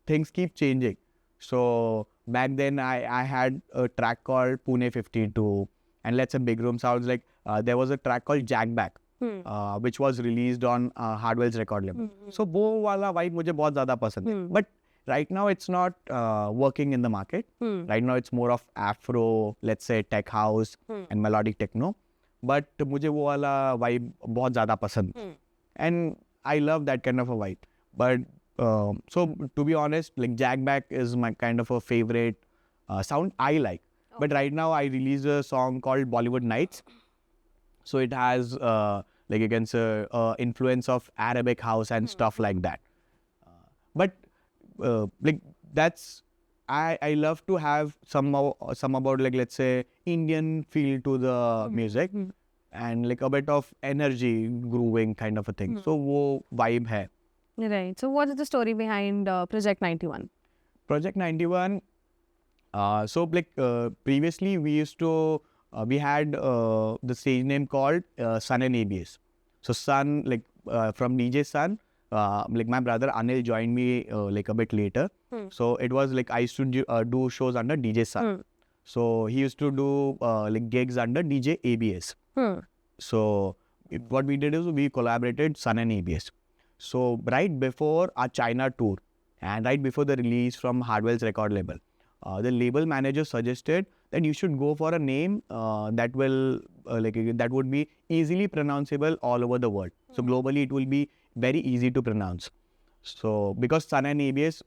things keep changing. So back then I had a track called Pune 52. And let's say big room sounds like there was a track called Jack Back, which was released on Hardwell's record label. So वो वाला vibe मुझे बहुत ज़्यादा पसंद है. But right now it's not working in the market. Right now it's more of Afro, let's say tech house and melodic techno. But मुझे वो वाला vibe बहुत ज़्यादा पसंद. And I love that kind of a vibe. But so to be honest, like Jack Back is my kind of a favorite sound I like. But right now I released a song called Bollywood Nights. So it has like you can say influence of Arabic house and stuff like that. But like that's I love to have some about like let's say Indian feel to the music and like a bit of energy grooving kind of a thing. So वो vibe है. Right. So what is the story behind Project 91? Project 91. So like previously we used to we had the stage name called Sun and ABS. So Sun like from DJ Sun, like my brother Anil joined me like a bit later. So it was like I used to do shows under DJ Sun. So he used to do like gigs under DJ ABS. So what we did is we collaborated Sun and ABS. So right before our China tour and right before the release from Hardwell's record label, the label manager suggested that you should go for a name that will that would be easily pronounceable all over the world. So globally it will be very easy to pronounce. So because Sun and ABS,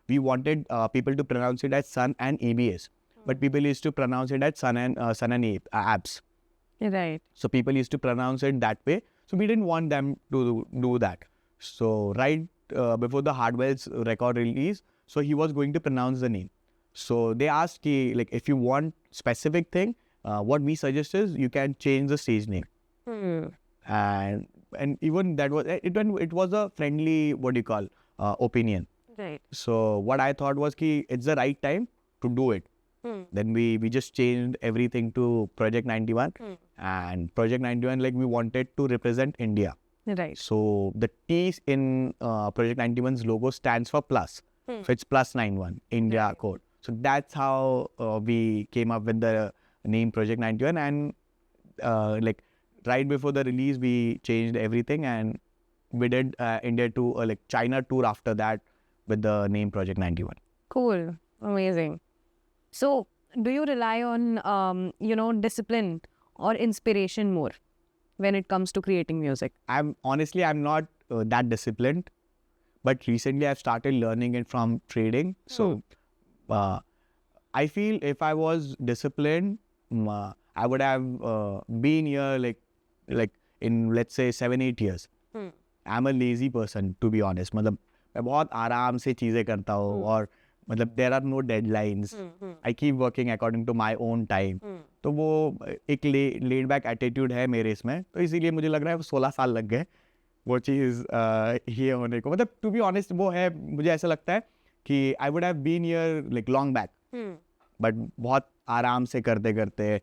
we wanted people to pronounce it as Sun and ABS, but people used to pronounce it as Sun and Abs. Right. So people used to pronounce it that way. So we didn't want them to do that. So right before the Hardwell's record release, so he was going to pronounce the name. So they asked like if you want specific thing, what we suggest is you can change the stage name. And even that was it was a friendly opinion. Right. So what I thought was ki it's the right time to do it. Then we just changed everything to Project 91, and Project 91, like, we wanted to represent India. Right. So the T in Project 91's logo stands for plus. So it's plus 91 India Right. code. So that's how we came up with the name Project 91, and like right before the release we changed everything, and we did India to like China tour after that with the name Project 91. Cool. Amazing. So, do you rely on, discipline or inspiration more when it comes to creating music? I'm not that disciplined, but recently I've started learning it from trading. So I feel if I was disciplined, I would have been here like in, let's say, 7-8 years. I'm a lazy person, to be honest. मतलब मैं बहुत आराम से चीज़ें करता हूँ, और मतलब there are no deadlines. I keep working according to my own time. तो वो एक laid back attitude है मेरे इसमें, तो इसीलिए मुझे लग रहा है 16 साल लग गए वो चीज़ ये होने को. मतलब to be honest वो है, मुझे ऐसा लगता है कि I would have been here like long back. But बहुत आराम से करते करते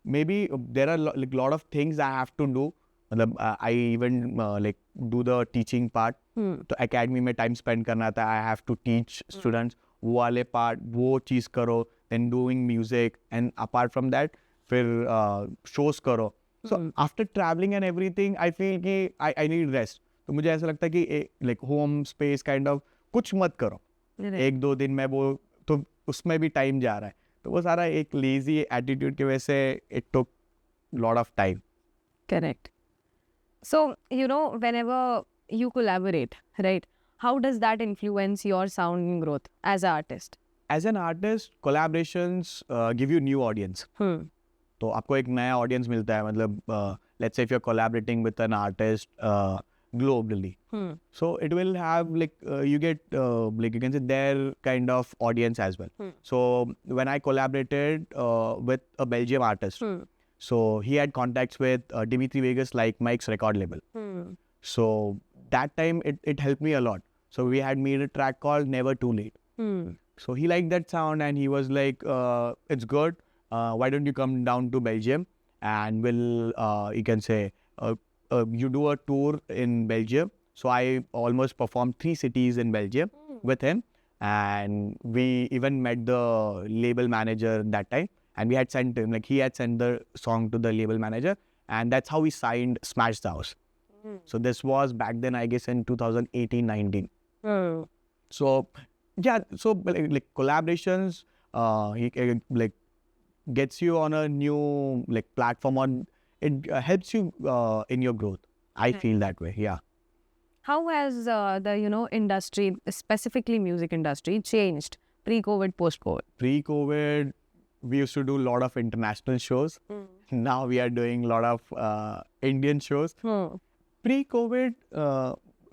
maybe there are like lot of things I have to do. मतलब I even like do the teaching part. तो academy में time spend करना था. I have to teach students वो वाले part, वो चीज़ करो. Then doing music, and apart from that फिर shows करो. So after traveling and everything, I feel कि I need rest. तो मुझे ऐसा लगता है कि like home space kind of कुछ मत करो. 1-2 दिन में वो तो उसमें भी टाइम जा रहा है. तो वो सारा एक लेजी एटीट्यूड की वजह से it took lot of time. Correct. So, whenever you collaborate, right, how does that influence your sound and growth as an artist? As an artist, collaborations give you new audience. तो आपको एक नया audience मिलता है. मतलब let's say if you're collaborating with an artist globally, so it will have like you get like you can say their kind of audience as well. So when I collaborated with a Belgium artist, so he had contacts with Dimitri Vegas, like Mike's record label. So that time it helped me a lot. So we had made a track called Never Too Late. So he liked that sound, and he was like, it's good. Why don't you come down to Belgium, and we'll, you can say, you do a tour in Belgium. So I almost performed 3 cities in Belgium with him, and we even met the label manager that time, and we had sent him, like he had sent the song to the label manager, and that's how we signed Smash the House. So this was back then, I guess, in 2018-19. So yeah, so like collaborations, he like gets you on a new like platform, on it helps you in your growth. I feel that way. Yeah. How has the industry, specifically music industry, changed pre-COVID, post-COVID? Pre-COVID, we used to do a lot of international shows. Now we are doing a lot of Indian shows. Pre-COVID,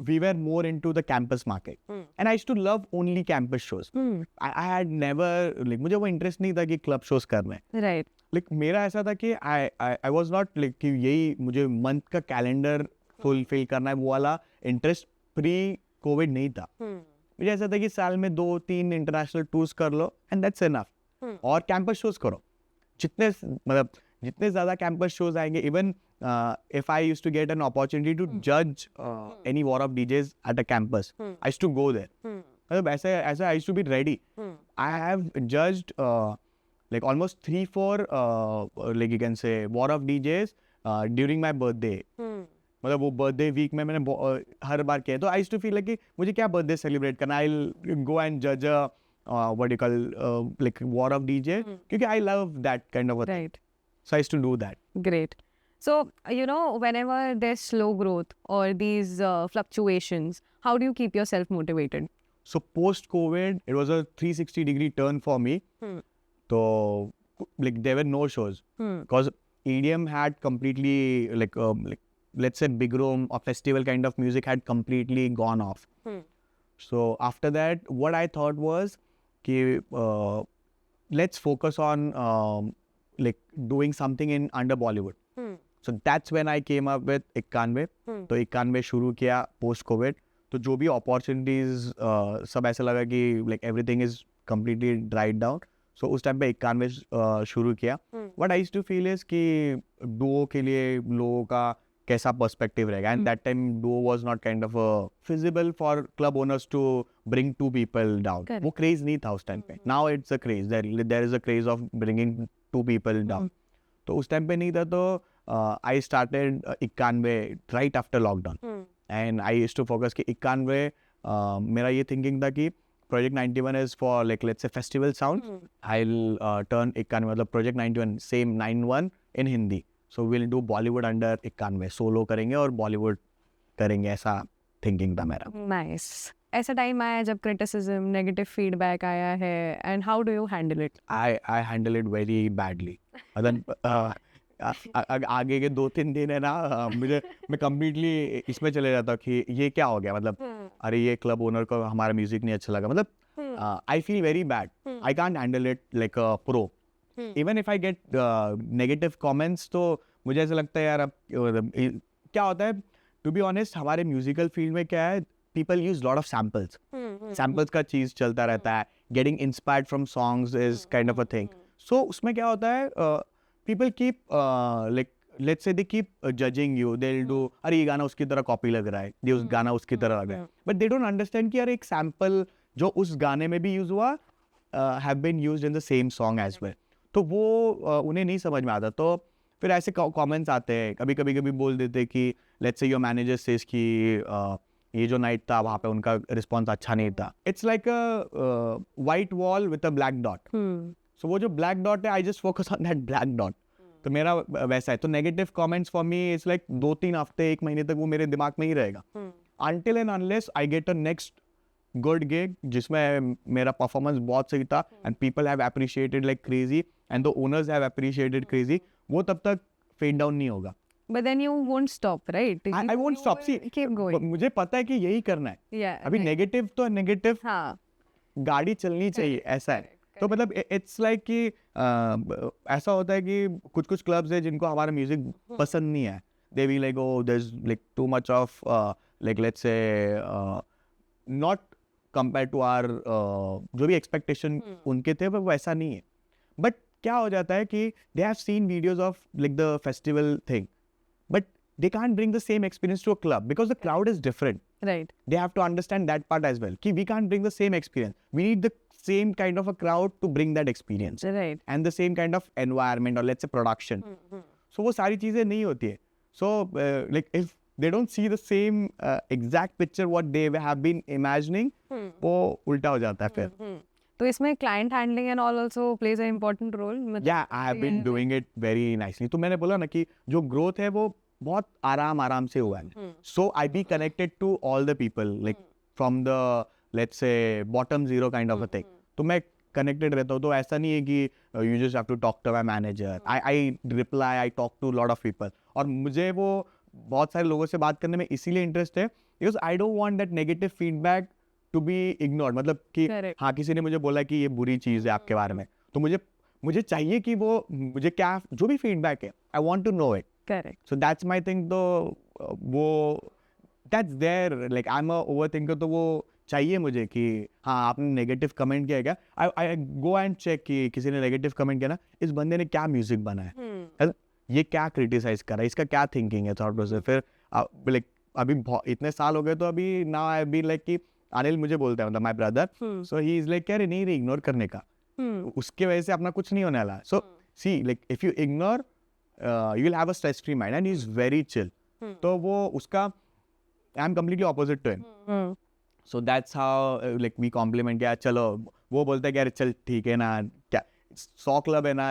we were more into the campus market, and I used to love only campus shows. I had never like मुझे वो interest नहीं था कि club shows करने. Right. Like मेरा ऐसा था कि I was not like कि यही मुझे month का calendar fulfill करना है, वो वाला interest pre-COVID नहीं था. मुझे ऐसा था कि साल में 2-3 international tours कर लो, and that's enough. और campus shows करो. जितने ज़्यादा campus shows आएंगे, even if I used to get an opportunity to judge any war of DJs at a campus, I used to go there. मतलब ऐसा I used to be ready. I have judged like almost 3-4 like you can say war of DJs during my birthday. मतलब वो birthday week में मैंने हर बार किया. तो I used to feel like कि मुझे क्या birthday celebrate करना, I'll go and judge a what do you call like war of DJ, क्योंकि I love that kind of a thing. Right. So I used to do that. Great. So, whenever there's slow growth or these fluctuations, how do you keep yourself motivated? So post-COVID, it was a 360-degree turn for me. So like there were no shows because EDM had completely like let's say big room or festival kind of music had completely gone off. So after that, what I thought was, let's focus on like doing something in under Bollywood. So that's when I came up with 91. तो 91 शुरू किया post COVID. तो जो भी opportunities सब ऐसा लगा कि like everything is completely dried down. So उस टाइम पे 91 शुरू किया. What I used to feel is कि डुओ के लिए लोगों का कैसा पर्सपेक्टिव रहेगा. And that time duo was not kind of feasible for club owners to bring two people down. वो क्रेज नहीं था उस टाइम पे. Now it's a craze, there is a craze of bringing two people down. तो उस time पे नहीं था. तो I started 91 right after lockdown. And I used to focus कि 91 मेरा ये थिंकिंग था कि Project 91 is for like let's say festival sounds. I'll turn 91 मतलब Project 91 same 91 in Hindi. So we'll do Bollywood under 91. Solo करेंगे और Bollywood करेंगे, ऐसा thinking था मेरा. Nice. ऐसा टाइम आया जब criticism, negative feedback आया है, and how do you handle it? I handle it very badly. मतलब आगे के 2-3 दिन है ना, मैं कम्प्लीटली इसमें चले जाता कि ये क्या हो गया. मतलब अरे ये क्लब ओनर को हमारा म्यूजिक नहीं अच्छा लगा. मतलब I feel very bad. I can't handle it like a pro. Even if I get negative comments तो मुझे ऐसा लगता है यार अब क्या होता है. टू बी ऑनेस्ट हमारे म्यूजिकल फील्ड में क्या है, people use lot of samples. Samples का चीज चलता रहता है. Getting inspired from songs is kind of a thing. So उसमें क्या होता है, people keep like let's say they keep judging you. They'll do अरे ये गाना उसकी तरह कॉपी लग रहा है, ये उस गाना उसकी तरह लग रहा है. But they don't understand कि यार एक सैम्पल जो उस गाने में भी यूज हुआ have been used in the same song as well. तो वो उन्हें नहीं समझ में आता. तो फिर ऐसे कमेंट्स आते हैं. कभी बोल देते कि let's say your manager says कि ये जो नाइट था वहाँ पे उनका रिस्पॉन्स अच्छा नहीं था. It's like a white wall with a black dot. So वो जो ब्लैक डॉट है, I just focus on that black dot. तो मेरा वैसा है. तो negative comments for me it's like 2-3 हफ्ते 1 महीने तक वो मेरे दिमाग में ही रहेगा. Until and unless I get a next good gig जिसमें मेरा परफॉर्मेंस बहुत सही था and people have appreciated like crazy and the owners have appreciated crazy, वो तब तक फेड डाउन नहीं होगा. But then you won't stop, right? I won't stop. See, keep going. मुझे पता है कि यही करना है. Yeah. अभी नेगेटिव तो नेगेटिव हाँ. गाड़ी चलनी चाहिए, ऐसा है. तो मतलब इट्स लाइक कि ऐसा होता है कि कुछ क्लब्स है जिनको हमारा म्यूजिक पसंद नहीं है. They be like oh there is like too much of like let's say not compare to our जो भी एक्सपेक्टेशन उनके थे वो वैसा नहीं है. बट क्या हो जाता है कि they have seen videos of like the festival thing but they can't bring the same experience to a club because the crowd is different. Right. They have to understand that part as well. Ki we can't bring the same experience. We need the same kind of a crowd to bring that experience. Right. And the same kind of environment or let's say production. So वो सारी चीजें नहीं होती है. So like if they don't see the same exact picture what they have been imagining, वो उल्टा हो जाता है फिर. तो इसमें client handling and all also plays an important role. Yeah, I have been doing it very nicely. तो मैंने बोला ना कि जो growth है वो बहुत आराम से हुआ है. So I be connected to all the people like from the let's say bottom zero kind of a thing. तो मैं कनेक्टेड रहता हूँ. तो ऐसा नहीं है कि you just have to talk to my manager. I reply, I talk to lot of people. और मुझे वो बहुत सारे लोगों से बात करने में इसीलिए इंटरेस्ट है because I don't want that negative feedback to be ignored. मतलब कि हाँ किसी ने मुझे बोला कि ये बुरी चीज़ है आपके बारे में, तो मुझे चाहिए कि वो मुझे क्या जो भी फीडबैक है I want to know it. Correct. So that's my thing. तो वो that's there. Like I'm a overthinker. तो वो चाहिए मुझे कि हाँ आपने नेगेटिव कमेंट किया है क्या. I go and check कि किसी ने नेगेटिव कमेंट किया ना, इस बंदे ने क्या म्यूजिक बनाया है, ये क्या क्रिटिसाइज करा है, इसका क्या थिंकिंग है, थॉट प्रोसेस. फिर लाइक अभी इतने साल हो गए तो अभी नाउ आई बी लाइक कि अनिल मुझे बोलता है मतलब my brother. So he is like यार नहीं इग्नोर करने का, उसके वजह से अपना कुछ नहीं होने वाला. So see like if you ignore you will have a stress free mind and he is very chill. तो वो उसका I am completely opposite to him. So that's how like we compliment क्या चलो. वो बोलता है कि यार चल ठीक है ना, क्या 100 क्लब है ना,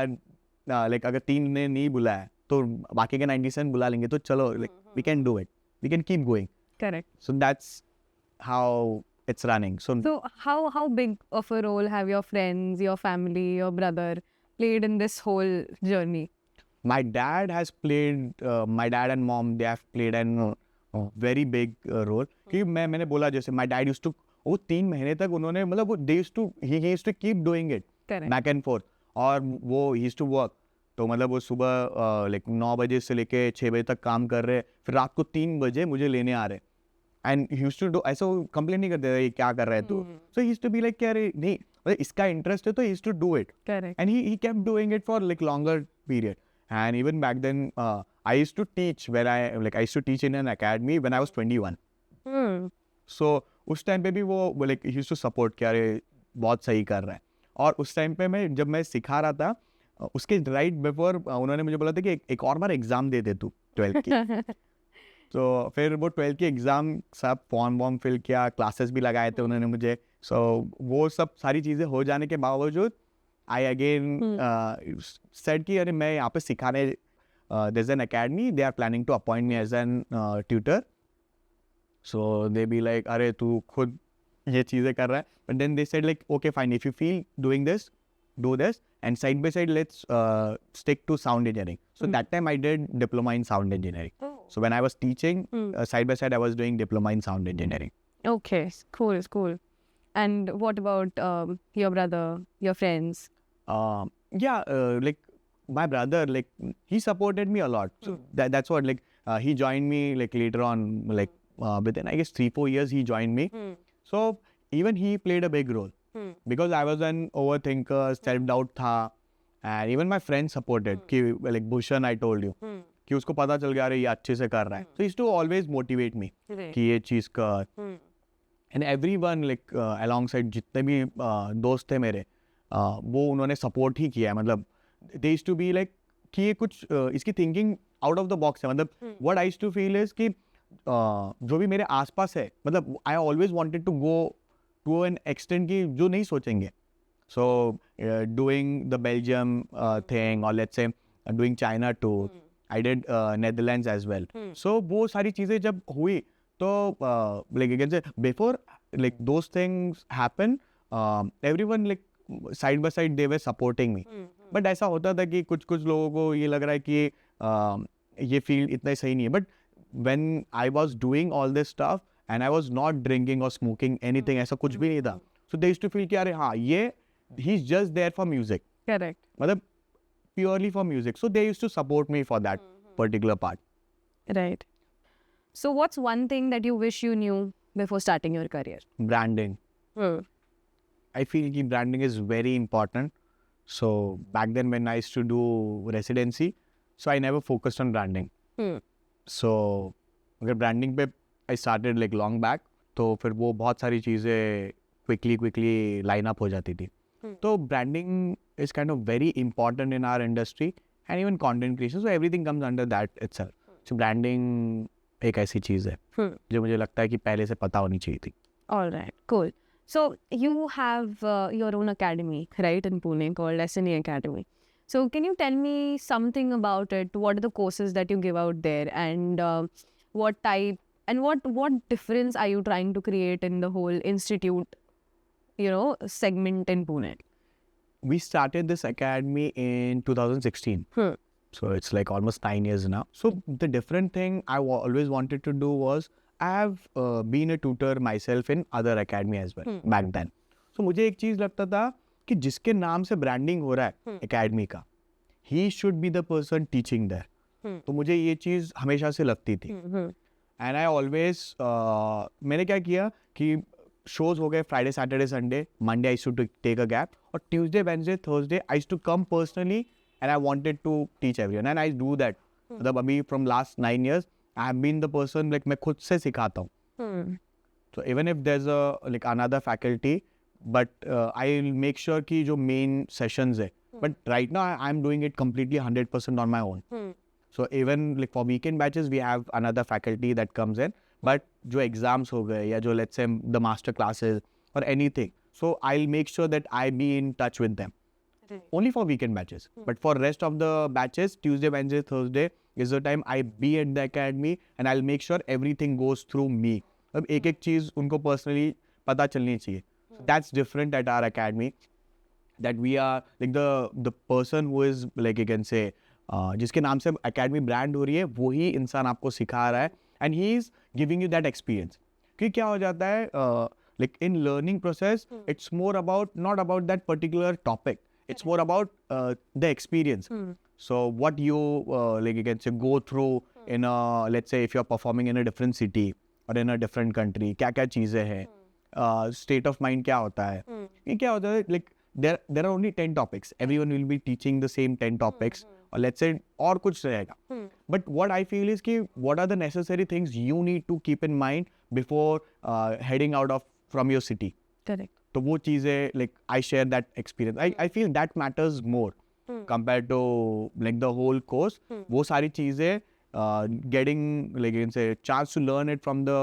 like अगर 3 ने नहीं बुलाया तो बाकी के 97 बुला लेंगे. तो चलो like we can do it, we can keep going. Correct. So that's how it's running. So how big of a role have your friends, your family, your brother played in this whole journey? My dad has played, my dad and mom, they have played an very big role. क्योंकि मैंने बोला जैसे my dad used to, वो 3 महीने तक उन्होंने मतलब वो he used to keep doing it. Correct. Back and forth. और वो he used to work. तो मतलब वो सुबह like 9 बजे से लेके 6 बजे तक काम कर रहे, फिर रात को 3 बजे मुझे लेने आ रहे. And he used to do, ऐसा कंप्लेन नहीं करते थे क्या कर रहा है तू, so he used to be like अरे नहीं मतलब इसका इंटरेस्ट है तो he used to do it, Correct. and he kept doing it for like longer period. And even back then I used to teach when I used to teach in an academy when I was 21. So उस time पे भी वो like he used to support कि अरे बहुत सही कर रहा है. और उस टाइम पे मैं जब मैं सिखा रहा था उसके राइट बिफोर उन्होंने मुझे बोला था कि एक और बार एग्जाम दे दे तू 12th की. तो फिर वो 12th की एग्ज़ाम सब फॉर्म वॉर्म फिल किया, क्लासेस भी लगाए थे उन्होंने मुझे. सो वो सब सारी चीज़ें हो जाने के बावजूद आई अगेन सेड कि अरे मैं यहाँ पे सिखाने there is an academy, they are planning to appoint me as an tutor. So they be like अरे तू खुद ये चीज़ें कर रहा है. But then they said like okay fine, if you feel doing this do this, and side by side let's stick to sound engineering. So that time I did diploma in sound engineering. So when I was teaching side by side I was doing diploma in sound engineering. Okay, cool. And what about your brother, your friends? Like my brother, like he supported me a lot. So that's what like he joined me like later on, like within I guess 3-4 years he joined me. So even he played a big role. Because I was an overthinker, self-doubt था, and even my friends supported कि like Bhushan I told you कि उसको पता चल गया अरे ये अच्छे से कर रहा है. So he used to always motivate me कि ये चीज़ कर. And everyone like alongside जितने भी दोस्त थे मेरे वो उन्होंने support ही किया है. मतलब they used to be like कि ये कुछ इसकी thinking out of the box है. मतलब what I used to feel is कि जो भी मेरे आसपास है, मतलब I always wanted to go to an extent कि जो नहीं सोचेंगे. So doing the Belgium thing, or let's say doing China tour, I did Netherlands as well. So वो सारी चीज़ें जब हुई तो like again say before like those things happen, everyone like side by side they were supporting me. But ऐसा होता था कि कुछ लोगों को ये लग रहा है कि ये फील्ड इतना सही नहीं है. But when I was doing all this stuff and I was not drinking or smoking anything, ऐसा कुछ भी नहीं था. So they used to feel कि अरे हाँ ये he's just there for music. Correct. मतलब purely for music. So they used to support me for that particular part. Right. So what's one thing that you wish you knew before starting your career? Branding. I feel कि branding is very important. So back then when I used to do residency, so I never focused on branding. So अगर branding पे I started like long back, तो फिर वो बहुत सारी चीज़ें quickly line up हो जाती थी. तो branding is kind of very important in our industry and even content creation. So everything comes under that itself. So branding एक ऐसी चीज़ है जो मुझे लगता है कि पहले से पता होनी चाहिए थी. All right, cool. So you have your own academy, right, in Pune called SNE Academy. So can you tell me something about it? What are the courses that you give out there, and what type and what difference are you trying to create in the whole institute, segment in Pune? We started this academy in 2016. So it's like almost 9 years now. So the different thing I always wanted to do was I have been a tutor myself in other academy as well back then. So मुझे एक चीज़ लगता था कि जिसके नाम से branding हो रहा है academy का, he should be the person teaching there. तो मुझे ये चीज़ हमेशा से लगती थी. And I always मैंने क्या किया कि shows हो गए Friday, Saturday, Sunday, Monday I used to take a gap, और Tuesday, Wednesday, Thursday I used to come personally and I wanted to teach everyone, and I do that. मतलब अभी from last 9 years I have been the person like मैं खुद से सिखाता हूँ. So even if there's a like another faculty, but I'll make sure कि जो main sessions है, but right now I'm doing it completely 100% on my own. So even like for weekend batches we have another faculty that comes in, but जो exams हो गए या जो let's say the master classes or anything, so I'll make sure that I be in touch with them. Only for weekend batches. But for rest of the batches, Tuesday, Wednesday, Thursday is the time I be at the academy and I'll make sure everything goes through me. अब एक चीज़ उनको personally पता चलनी चाहिए. So that's different at our academy. That we are like the person who is like you can say जिसके नाम से academy brand हो रही है, वही इंसान आपको सिखा रहा है and he is giving you that experience. क्योंकि क्या हो जाता है like in learning process, it's more about not about that particular topic. It's more about the experience. So what you like you can say go through in a, let's say if you're performing in a different city और इन a different country क्या क्या चीज़ें हैं, state of mind क्या होता है. ये क्या होता है, like there are only 10 topics, everyone will be teaching the same 10 topics, or let's say और कुछ रहेगा. But what I feel is कि what are the necessary things you need to keep in mind before heading out of from your city. Correct. तो वो चीज़ें, like I share that experience. I feel that matters more compared to like the whole course. वो सारी चीज़ें getting like you can say chance to learn it from the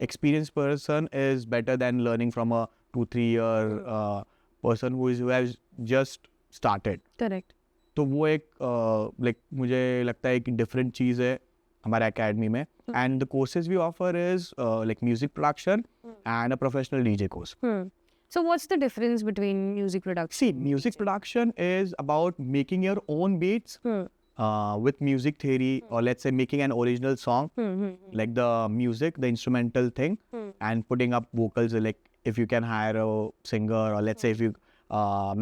experienced person is better than learning from a 2-3 year person who has just started. Correct. तो वो एक like मुझे लगता है कि different चीज़ है हमारे academy में. And the courses we offer is like music production and a professional DJ course. So what's the difference between music production? See, music production is about making your own beats with music theory, or let's say making an original song, like the music, the instrumental thing, and putting up vocals, like if you can hire a singer, or let's say if you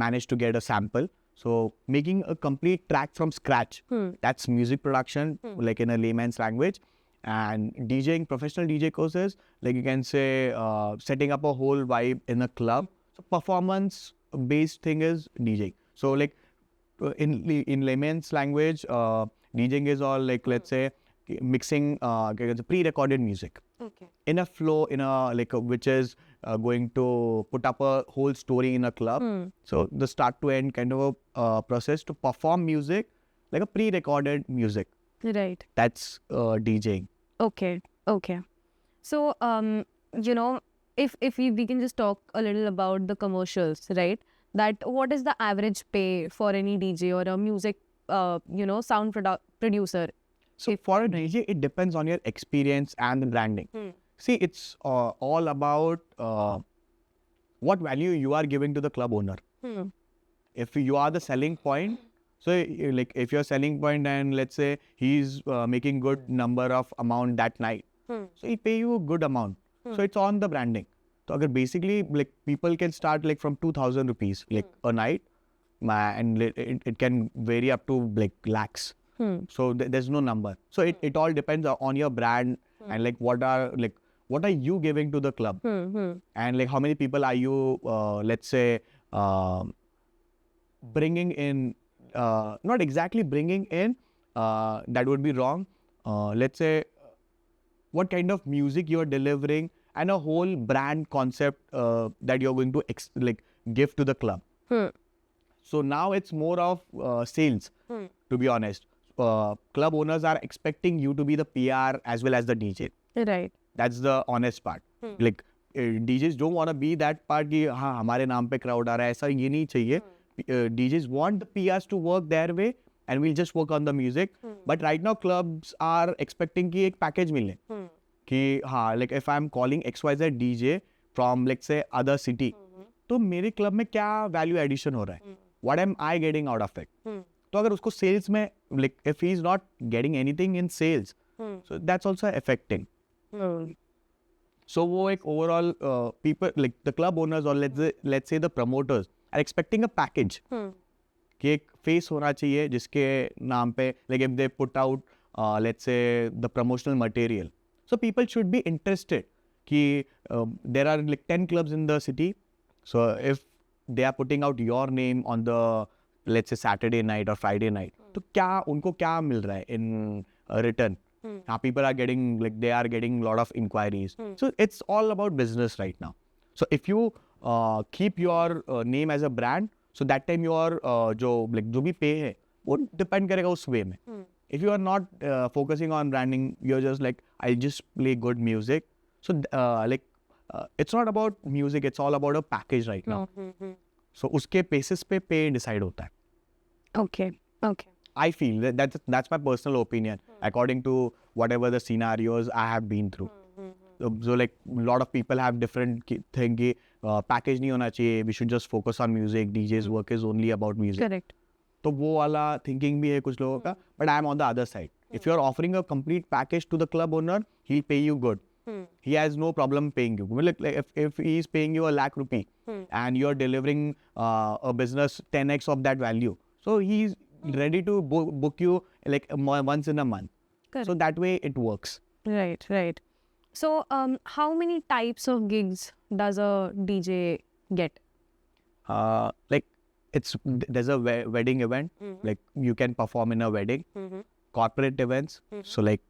manage to get a sample. So making a complete track from scratch, that's music production, like in a layman's language. And DJing, professional DJ courses, like you can say setting up a whole vibe in a club. So performance based thing is DJing. So like in layman's language, DJing is all like, let's say mixing pre-recorded music. Okay. In a flow, in a like which is going to put up a whole story in a club. So the start to end kind of a process to perform music like a pre-recorded music. Right. That's DJing. Okay. Okay. So you know, if we can just talk a little about the commercials, right? That what is the average pay for any DJ or a music sound producer? So for a DJ, it depends on your experience and the branding. See, it's all about what value you are giving to the club owner. If you are the selling point, so like if you're selling point and let's say he's making good number of amount that night, so he pay you a good amount. So it's on the branding. So agar basically like people can start like from 2,000 rupees like a night, and it can vary up to like lakhs. So there's no number. So it all depends on your brand and like what are you giving to the club, and like how many people are you let's say bringing in, not exactly bringing in, that would be wrong. Let's say what kind of music you are delivering and a whole brand concept that you're going to give to the club. So now it's more of sales, to be honest. Club owners are expecting you to be the PR as well as the DJ. Right. That's the honest part. Like DJs don't want to be that part कि हाँ हमारे नाम पे crowd आ रहा है, ऐसा ये नहीं चाहिए. DJs want the PRs to work their way and we'll just work on the music. But right now clubs are expecting कि एक package मिले. कि हाँ like if I'm calling XYZ DJ from let's say other city, तो मेरे club में क्या value addition हो रहा है? What am I getting out of it? तो अगर उसको sales में like if he's not getting anything in sales, so that's also affecting. So वो एक overall people like the club owners or let's say the promoters are expecting a package. कि एक face होना चाहिए जिसके नाम पे like if they put out let's say the promotional material. So people should be interested कि there are like 10 clubs in the city. So if they are putting out your name on the let's say Saturday night or Friday night, तो क्या उनको क्या मिल रहा है in return? People are getting like they are getting lot of inquiries. So it's all about business right now. So if you keep your name as a brand, so that time your जो भी pay है वो depend करेगा उस way में. If you are not focusing on branding, you're just like I'll just play good music. So it's not about music, it's all about a package right now. So उसके basis पे pay decide होता है. Okay. I feel that's my personal opinion according to whatever the scenarios I have been through. So like a lot of people have different thing कि package नहीं होना चाहिए, we should just focus on music, DJ's work is only about music. Correct. तो वो वाला thinking भी है कुछ लोगों का, but I am on the other side. If you are offering a complete package to the club owner, he'll pay you good. He has no problem paying you. Like if he is paying you ₹1 lakh and you are delivering a business 10x of that value, so he's ready to book you like once in a month. Correct. So that way it works. Right. So, how many types of gigs does a DJ get? Like there's a wedding event, like you can perform in a wedding, corporate events, so like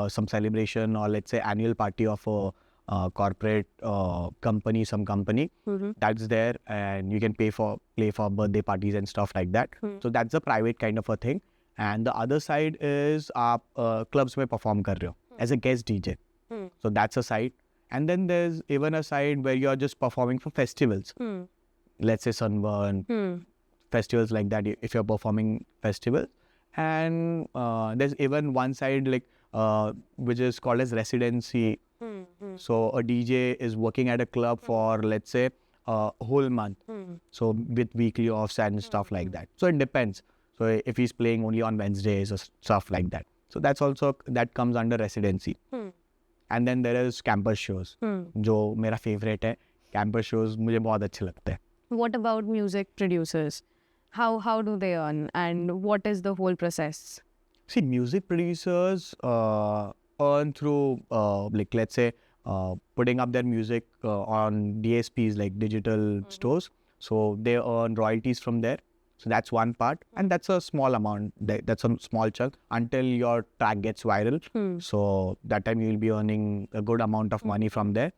some celebration or let's say annual party of a corporate company, some company that's there, and you can play for birthday parties and stuff like that. So that's a private kind of a thing. And the other side is आप clubs में perform कर रहे हो as a guest DJ. So that's a side. And then there's even a side where you're just performing for festivals. Let's say Sunburn, festivals like that, if you're performing festivals. And there's even one side like which is called as residency. So a DJ is working at a club for let's say a whole month. So with weekly offs and stuff like that. So it depends. So if he's playing only on Wednesdays or stuff like that. So that's also, that comes under residency. And then there is campus shows, जो मेरा favorite है. Campus shows मुझे बहुत अच्छे लगते हैं. What about music producers? How do they earn, and what is the whole process? See, music producers earn through like let's say putting up their music on DSPs, like digital stores. So they earn royalties from there. So that's one part, and that's a small amount. That's a small chunk until your track gets viral. So that time you will be earning a good amount of money from there.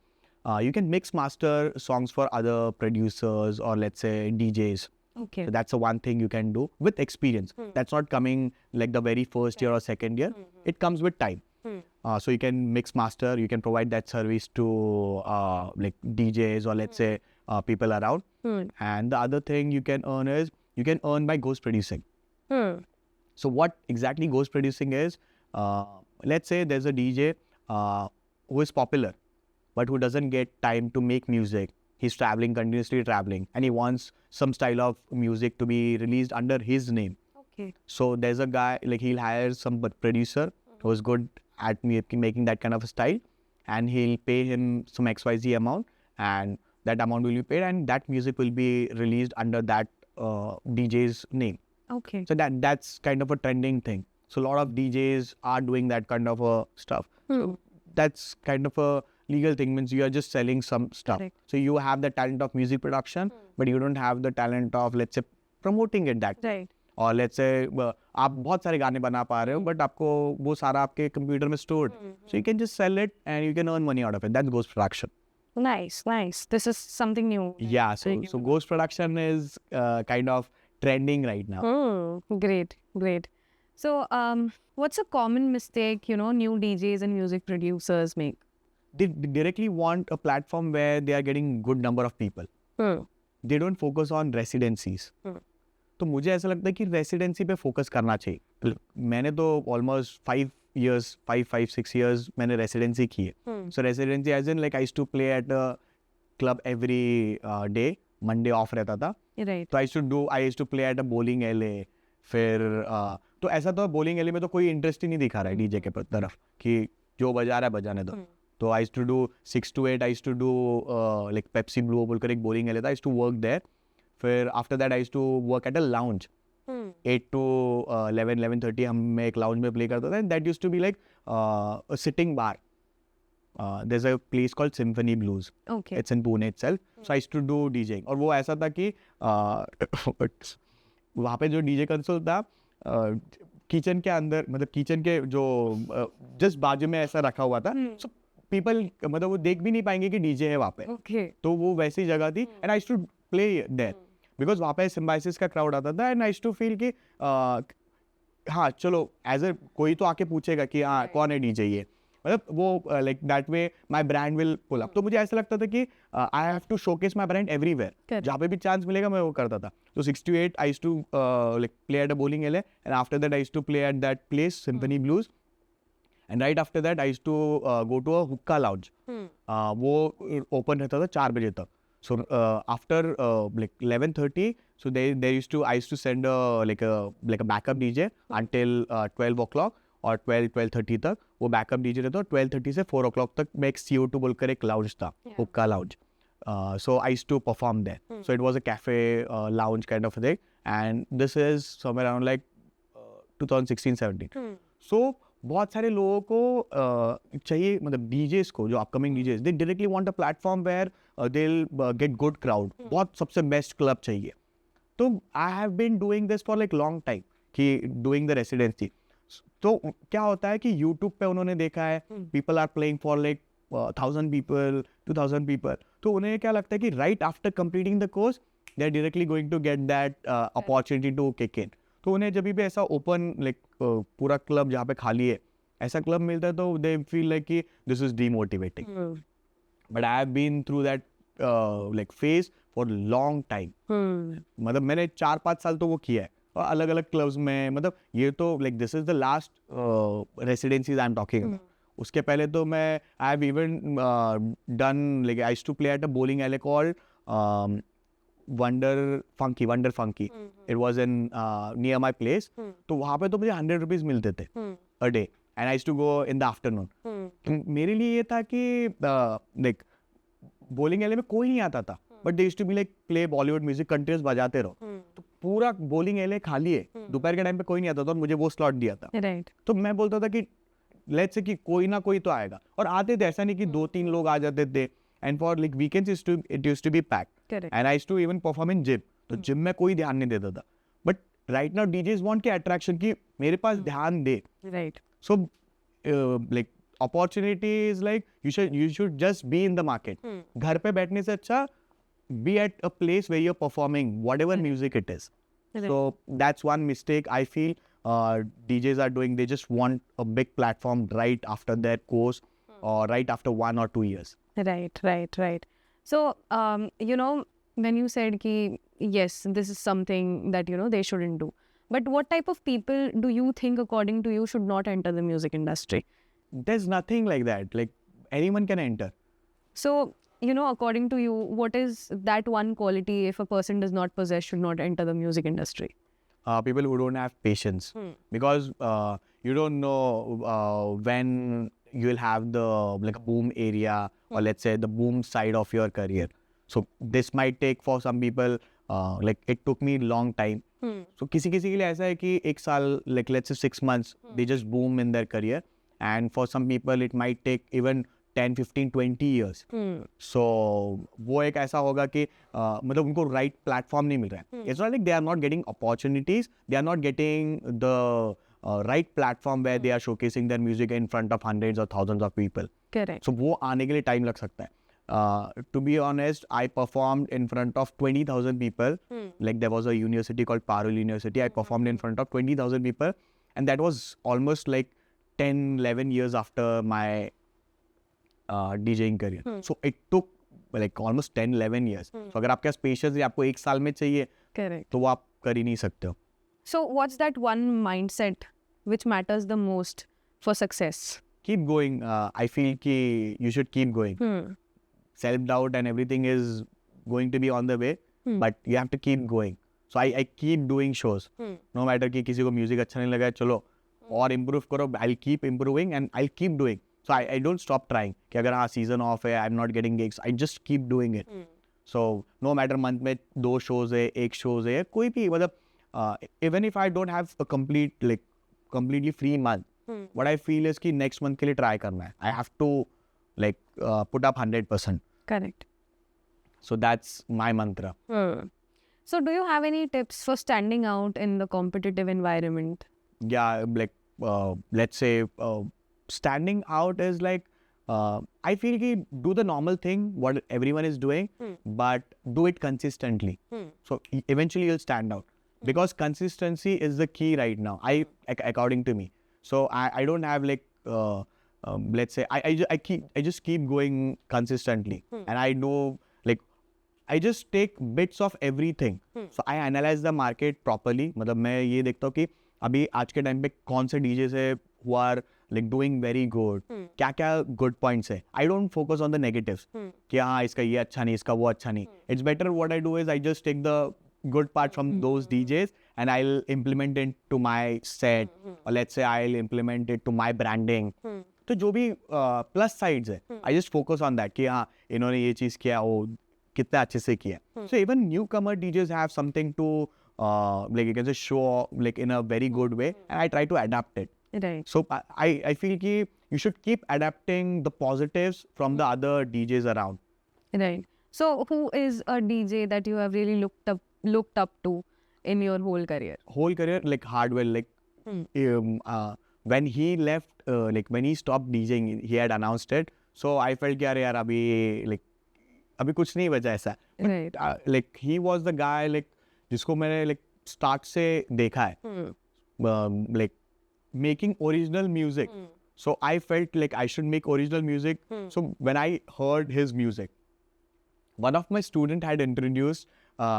You can mix master songs for other producers or let's say DJs. Okay. So that's the one thing you can do with experience. That's not coming like the very first year or second year. It comes with time. So you can mix master, you can provide that service to like DJs or let's say people around. And the other thing you can earn is, you can earn by ghost producing. So what exactly ghost producing is, let's say there's a DJ who is popular, but who doesn't get time to make music. He's traveling, continuously traveling, and he wants some style of music to be released under his name. Okay. So there's a guy, like he'll hire some producer who's good at making that kind of a style, and he'll pay him some XYZ amount, and that amount will be paid, and that music will be released under that DJ's name. Okay. So that's kind of a trending thing. So a lot of DJs are doing that kind of stuff. So that's kind of a legal thing, means you are just selling some stuff. Correct. So you have the talent of music production, but you don't have the talent of let's say promoting it that. Right. और let's say आप बहुत सारे गाने बना पा रहे हो, but आपको वो सारा आपके कंप्यूटर में stored. So you can just sell it and you can earn money out of it. That's ghost production. Nice, nice. This is something new. Yeah, so ghost production is kind of trending right now. Great, great. So, what's a common mistake, new DJs and music producers make? They directly want a platform where they are getting good number of people. They don't focus on residencies. तो मुझे ऐसा लगता है कि residency पे focus करना चाहिए. मैंने तो ऑलमोस्ट 5-6 years मैंने रेसिडेंसी की है. So residency as in like I used to play at a club every day. Monday off रहता था. Right. तो I used to play at a bowling alley. फिर तो ऐसा तो बोलिंग एले में तो कोई इंटरेस्ट ही नहीं दिखा रहा है डीजे के तरफ कि जो बजा रहा है बजाने दो. तो I used to do 6 to 8. I used to do like Pepsi blue बोलकर एक बोलिंग एले था. I used to work there. फिर after that I used to work at a lounge. 8 to 11:30 हम एक लाउंज में प्ले करता था. That used to be like a sitting bar. There's a place called Symphony Blues. Okay. It's in Pune itself. So I used to do DJing. और वो ऐसा था कि वहाँ पे जो DJ कंसोल था किचन के अंदर, मतलब किचन के जो जस्ट बाजू में ऐसा रखा हुआ था. So people मतलब वो देख भी नहीं पाएंगे कि DJ है वहाँ पे. Okay. तो वो वैसी जगह थी. And I used to play there. Because वहाँ पे सिम्बाइसिस का क्राउड आता था. And I used to feel कि हाँ चलो एज ए कोई तो आके पूछेगा कि हाँ कौन है DJ ये. मतलब वो like that way my brand will pull up. तो मुझे ऐसा लगता था कि I have to showcase my brand everywhere. जहाँ पे भी चांस मिलेगा मैं वो करता था. तो 6 to 8 I used to like play at a bowling alley. And after that I used to play at that place Symphony Blues. And right after that I used to go to a hookah lounge. वो open रहता था 4 बजे तक. So after like 11:30, so I used to send like a backup DJ until 12 o'clock और 12:30 तक वो backup DJ रहता. 12:30 से 4 o'clock तक मैं एक CO2 बोलकर एक लाउंज था, हुक्का lounge. So I used to perform there. So it was a cafe lounge kind of a thing, and this is somewhere around like 2016-17. So बहुत सारे लोगों को चाहिए, मतलब डीजेस को, जो upcoming DJs, they directly want a platform where they will get good crowd, बहुत सबसे बेस्ट क्लब चाहिए. तो I have been doing this for like long time, कि डूइंग द रेसिडेंसी. तो क्या होता है कि यूट्यूब पे उन्होंने देखा है people are playing for like 1,000 people, 2,000 people, तो उन्हें क्या लगता है कि right after completing the course they are directly going to get that opportunity to kick in. तो उन्हें जब भी ऐसा ओपन लाइक पूरा क्लब जहाँ पे खाली है, ऐसा क्लब मिलता है, तो दे फील लाइक कि this is demotivating. But I have been through that like phase for long time. मतलब मैंने 4-5 साल तो वो किया है, और अलग अलग क्लब्स में. मतलब ये तो like this is the last residencies I am talking. उसके पहले तो मैं I have even done like I used to play at a bowling alley called Wonder Funky. It was in near my place. तो वहाँ पे तो मुझे 100 rupees मिलते थे a day, and I used to go in the afternoon. मेरे लिए ये था कि लाइक बोलिंग एले में कोई नहीं आता था, but they used to be like play Bollywood music, continuous बजाते रहो. तो पूरा बोलिंग एले खाली है, दोपहर के टाइम पे कोई नहीं आता था, और मुझे वो स्लॉट दिया था. Right. तो मैं बोलता था कि लेट्स से कि कोई ना कोई तो आएगा, और आते थे, ऐसा नहीं कि 2-3 लोग आ जाते थे. And for like weekends it used to be packed, Correct. And I used to even perform in gym. तो जिम में कोई ध्यान नहीं देता था. But right now DJs want के अट्रैक्शन, की मेरे पास ध्यान दे. Right. So, like opportunity is like you should just be in the market. घर पे बैठने से अच्छा be at a place where you're performing whatever music it is. Right. So that's one mistake I feel DJs are doing. They just want a big platform right after their course or right after 1 or 2 years. Right. So, when you said ki, yes, this is something that, they shouldn't do. But what type of people do you think, according to you, should not enter the music industry? There's nothing like that. Like anyone can enter. So, according to you, what is that one quality, if a person does not possess, should not enter the music industry? People who don't have patience, because you don't know when you will have the like a boom area, or let's say the boom side of your career. So this might take for some people like it took me long time. So किसी के लिए ऐसा है कि 1 साल, like let's say 6 months, they just boom in their career, and for some people it might take even 10, 15, 20 years. So वो एक ऐसा होगा कि मतलब उनको right platform नहीं मिल रहा है. It's not like they are not getting opportunities, they are not getting the right platform where they are showcasing their music in front of hundreds or thousands of people. Correct. So वो आने के लिए time लग सकता है. To be honest, I performed in front of 20,000 people. Like there was a university called Parul University. I performed in front of 20,000 people, and that was almost like 10, 11 years after my DJing career. So it took like almost 10, 11 years. So अगर आपके पास patience है, आपको 1 साल में चाहिए, Correct. तो वो आप कर ही नहीं सकते हो. So, what's that one mindset which matters the most for success? Keep going. I feel कि you should keep going. Self-doubt and everything is going to be on the way, but you have to keep going. So I keep doing shows. No matter कि किसी को music अच्छा नहीं लगा, चलो और improve करो. I'll keep improving and I'll keep doing. So I don't stop trying. कि अगर हाँ season off है, I'm not getting gigs, I just keep doing it. So no matter month में 2 shows है, 1 shows है, कोई भी मतलब even if I don't have a completely free month, what I feel is कि next month के लिए try करना है. I have to like put up 100%. Correct. So that's my mantra. So, do you have any tips for standing out in the competitive environment? Yeah, like let's say standing out is like I feel कि do the normal thing what everyone is doing, but do it consistently. So eventually you'll stand out, because consistency is the key right now. According to me. So I don't have like let's say I just keep going consistently, and I know like I just take bits of everything. So I analyze the market properly. मतलब मैं ये देखता हूँ कि अभी आज के time पे कौन से डीजेस है who are like doing very good, क्या क्या good points है. I don't focus on the negatives कि हाँ इसका ये अच्छा नहीं, इसका वो अच्छा नहीं. It's better what I do is I just take the good part from those DJs and I'll implement it to my set, or let's say I'll implement it to my branding. तो जो भी plus sides है, I just focus on that कि हाँ इन्होंने ये चीज़ किया, वो कितना अच्छे से किया. So even newcomer DJs have something to like you can say show like in a very good way, and I try to adapt it. Right. So I feel ki you should keep adapting the positives from the other DJs around. Right. So who is a DJ that you have really looked up to in your whole career? Whole career, like Hardwell, like when he left, like when he stopped DJing, he had announced it. So I felt कि अरे यार अभी कुछ नहीं बचा ऐसा. Right. Like he was the guy like जिसको मैंने like start से देखा है. Like making original music. So I felt like I should make original music. So when I heard his music, one of my student had introduced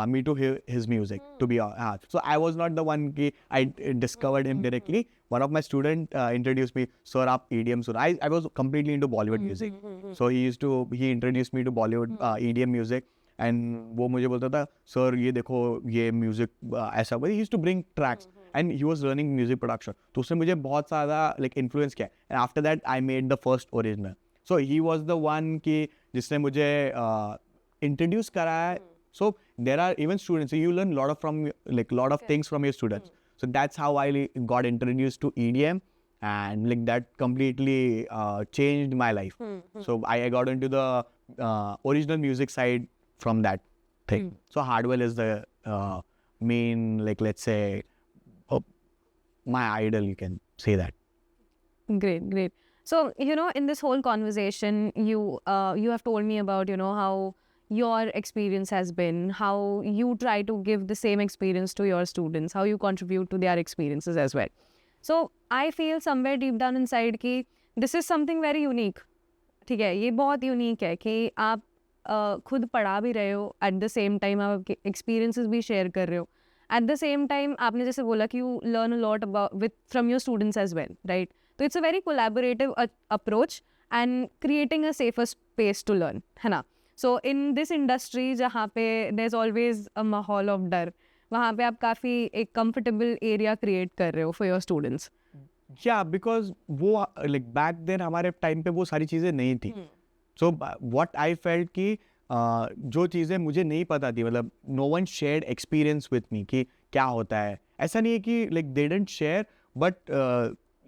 me to hear his music. To be honest, so I was not the one ki I discovered him directly. One of my student introduced me. Sir, आप EDM soon. I was completely into Bollywood music. So he introduced me to Bollywood EDM music. And वो मुझे बोलता था, sir ये देखो ये music ऐसा. He used to bring tracks. And he was learning music production. तो उसने मुझे बहुत ज़्यादा like influence किया. And after that I made the first original. So he was the one कि जिसने मुझे introduce कराया. So there are even students. So you learn lot of things from your students. So that's how I got introduced to EDM, and like that completely changed my life. So I got into the original music side from that thing. So Hardwell is the main, like let's say, my idol. You can say that. Great, great. So, you know, in this whole conversation, you have told me about, you know, how your experience has been, how you try to give the same experience to your students, how you contribute to their experiences as well. So, I feel somewhere deep down inside कि this is something very unique. ठीक है, ये बहुत unique है कि आप खुद पढ़ा भी रहे हो, at the same time आप experiences भी share कर रहे हो. At the same time, आपने जैसे बोला कि you learn a lot from your students as well, right? So it's a very collaborative approach and creating a safer space to learn, है ना? So in this industry जहाँ पे there's always a माहौल of डर, वहाँ पे आप काफ़ी एक comfortable area create कर रहे हो for your students. Yeah, because वो like back then हमारे time पे वो सारी चीज़ें नहीं थी. So what I felt कि जो चीज़ें मुझे नहीं पता थी, मतलब no one shared experience with me कि क्या होता है. ऐसा नहीं है कि like they didn't share, but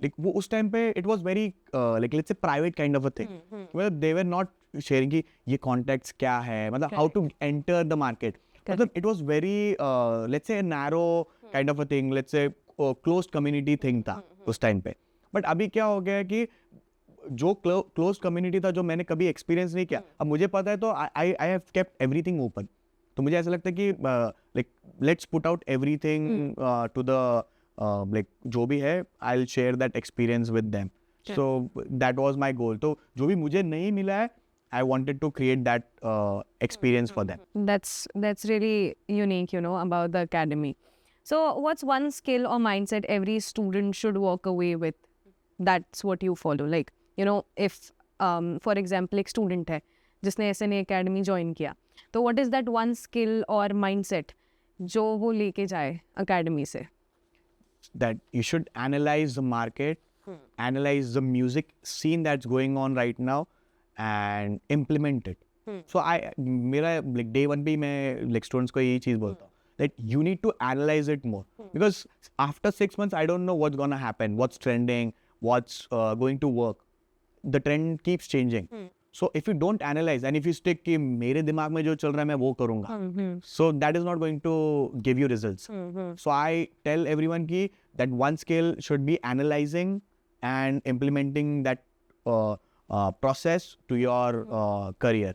like वो उस टाइम पे it was very like let's say private kind of a thing. Well, they were not sharing कि ये contacts क्या है, मतलब how to enter the market. मतलब it was very let's say a narrow kind of a thing, let's say closed community thing था उस time पे. But अभी क्या हो गया है कि जो क्लोज कम्युनिटी था जो मैंने कभी एक्सपीरियंस नहीं किया, अब मुझे पता है तो I have kept everything open. तो मुझे ऐसा लगता है कि like let's put out everything to the like जो भी है, I will share that experience with them. So that was my goal. तो जो भी मुझे नहीं मिला है, I wanted to create that experience for them. That's really unique, you know, about the academy. So what's one skill or mindset every student should walk away with? That's what you follow. Like, you know, if for example एक student है जिसने SNA Academy join किया, तो what is that one skill or mindset जो वो लेके जाए academy से? That you should analyze the market, analyze the music scene that's going on right now, and implement it. So मेरा like day one पे मैं like students को यही चीज़ बोलता हूँ that you need to analyze it more, because after 6 months I don't know what's gonna happen, what's trending, what's going to work. The trend keeps changing. So if you don't analyze and if you stick कि मेरे दिमाग में जो चल रहा है मैं वो करूँगा, so that is not going to give you results. So I tell everyone कि that one skill should be analyzing and implementing that process to your career.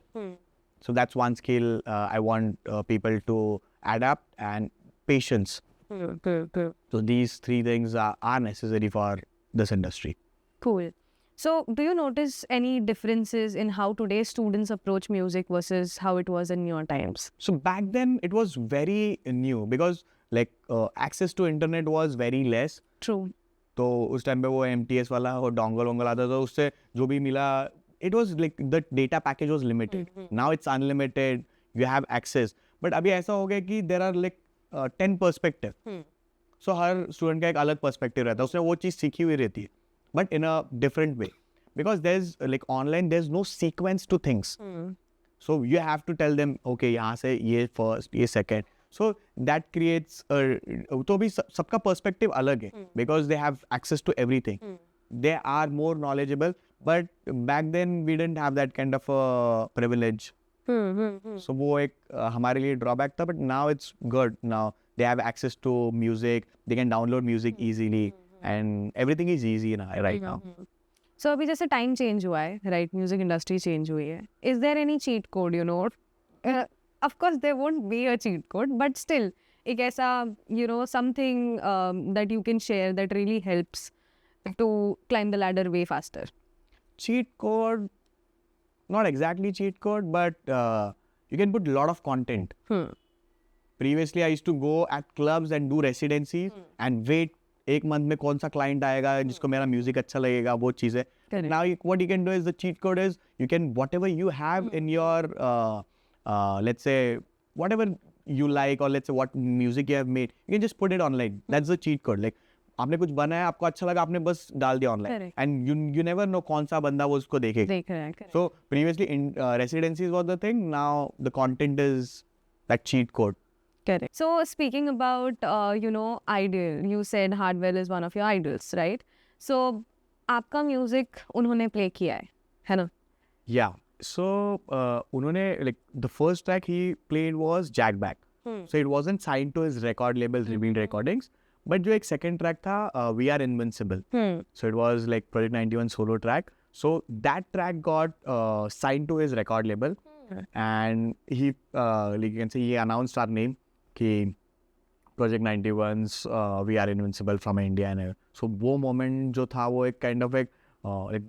So that's one skill I want people to adapt, and patience. So these three things are necessary for this industry. Cool. So do you notice any differences in how today's students approach music versus how it was in your times? So back then it was very new because like access to internet was very less. True. तो उस time पे वो MTS वाला वो dongle वोंगल आता था, उससे जो भी मिला, it was like the data package was limited. Now it's unlimited, you have access. But अभी ऐसा हो गया कि there are like 10 perspective. So her student का एक अलग perspective रहता है, उसने वो चीज़ सीखी हुई रहती है, but in a different way. Because there's like online, there's no sequence to things. So you have to tell them, okay, यहाँ से ये first, ये second. So that creates तो भी सबका perspective अलग है because they have access to everything. They are more knowledgeable, but back then we didn't have that kind of a privilege. So वो एक हमारे लिए drawback था, but now it's good. Now they have access to music, they can download music easily, and everything is easy now, right now. So अभी जैसे time change हुआ है, right, music industry change हुई है, is there any cheat code, you know? Of course there won't be a cheat code, but still एक ऐसा, you know, something that you can share that really helps to climb the ladder way faster. Cheat code, not exactly cheat code, but you can put a lot of content. Previously I used to go at clubs and do residencies and wait एक month में कौन सा client आएगा जिसको मेरा music अच्छा लगेगा, वो चीज़ है. Now what you can do is, the cheat code is, you can whatever you have in your let's say whatever you like, or let's say what music you have made, you can just put it online. That's the cheat code. Like आपने कुछ बनाया, आपको अच्छा लगा, आपने बस डाल दिया online, and you never know कौन सा बंदा वो उसको देखेगा. देख रहा है. So previously in residencies was the thing. Now the content is that cheat code. Correct. So speaking about, you know, idol, you said Hardwell is one of your idols, right? So आपका music उन्होंने play किया है ना? Yeah. So उन्होंने, like, the first track he played was Jack Back. So it wasn't signed to his record label, Reveal Recordings. But जो एक second track था, We Are Invincible. So it was like Project 91 solo track. So that track got signed to his record label, and he, like you can say, he announced our name. कि Project 91's We Are Invincible from India. And so वो moment जो था, वो एक kind of एक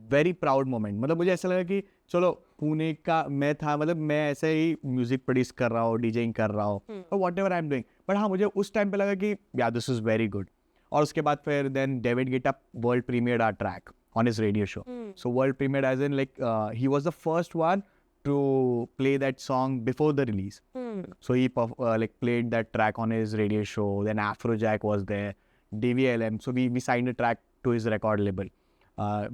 very proud moment. मतलब मुझे ऐसा लगा कि चलो पुणे का मैं था, मतलब मैं ऐसे ही म्यूजिक प्रोड्यूस कर रहा हूँ, डीजेइंग कर रहा हूँ, और what ever I am doing. But हाँ, मुझे उस टाइम पे लगा कि या दिस इज वेरी गुड. और उसके बाद फिर then David Guetta world premiered our track on his radio show. So world premiered as in, like, he was the first one to play that song before the release. So he like played that track on his radio show. Then Afrojack was there, DVLM. So we signed a track to his record label.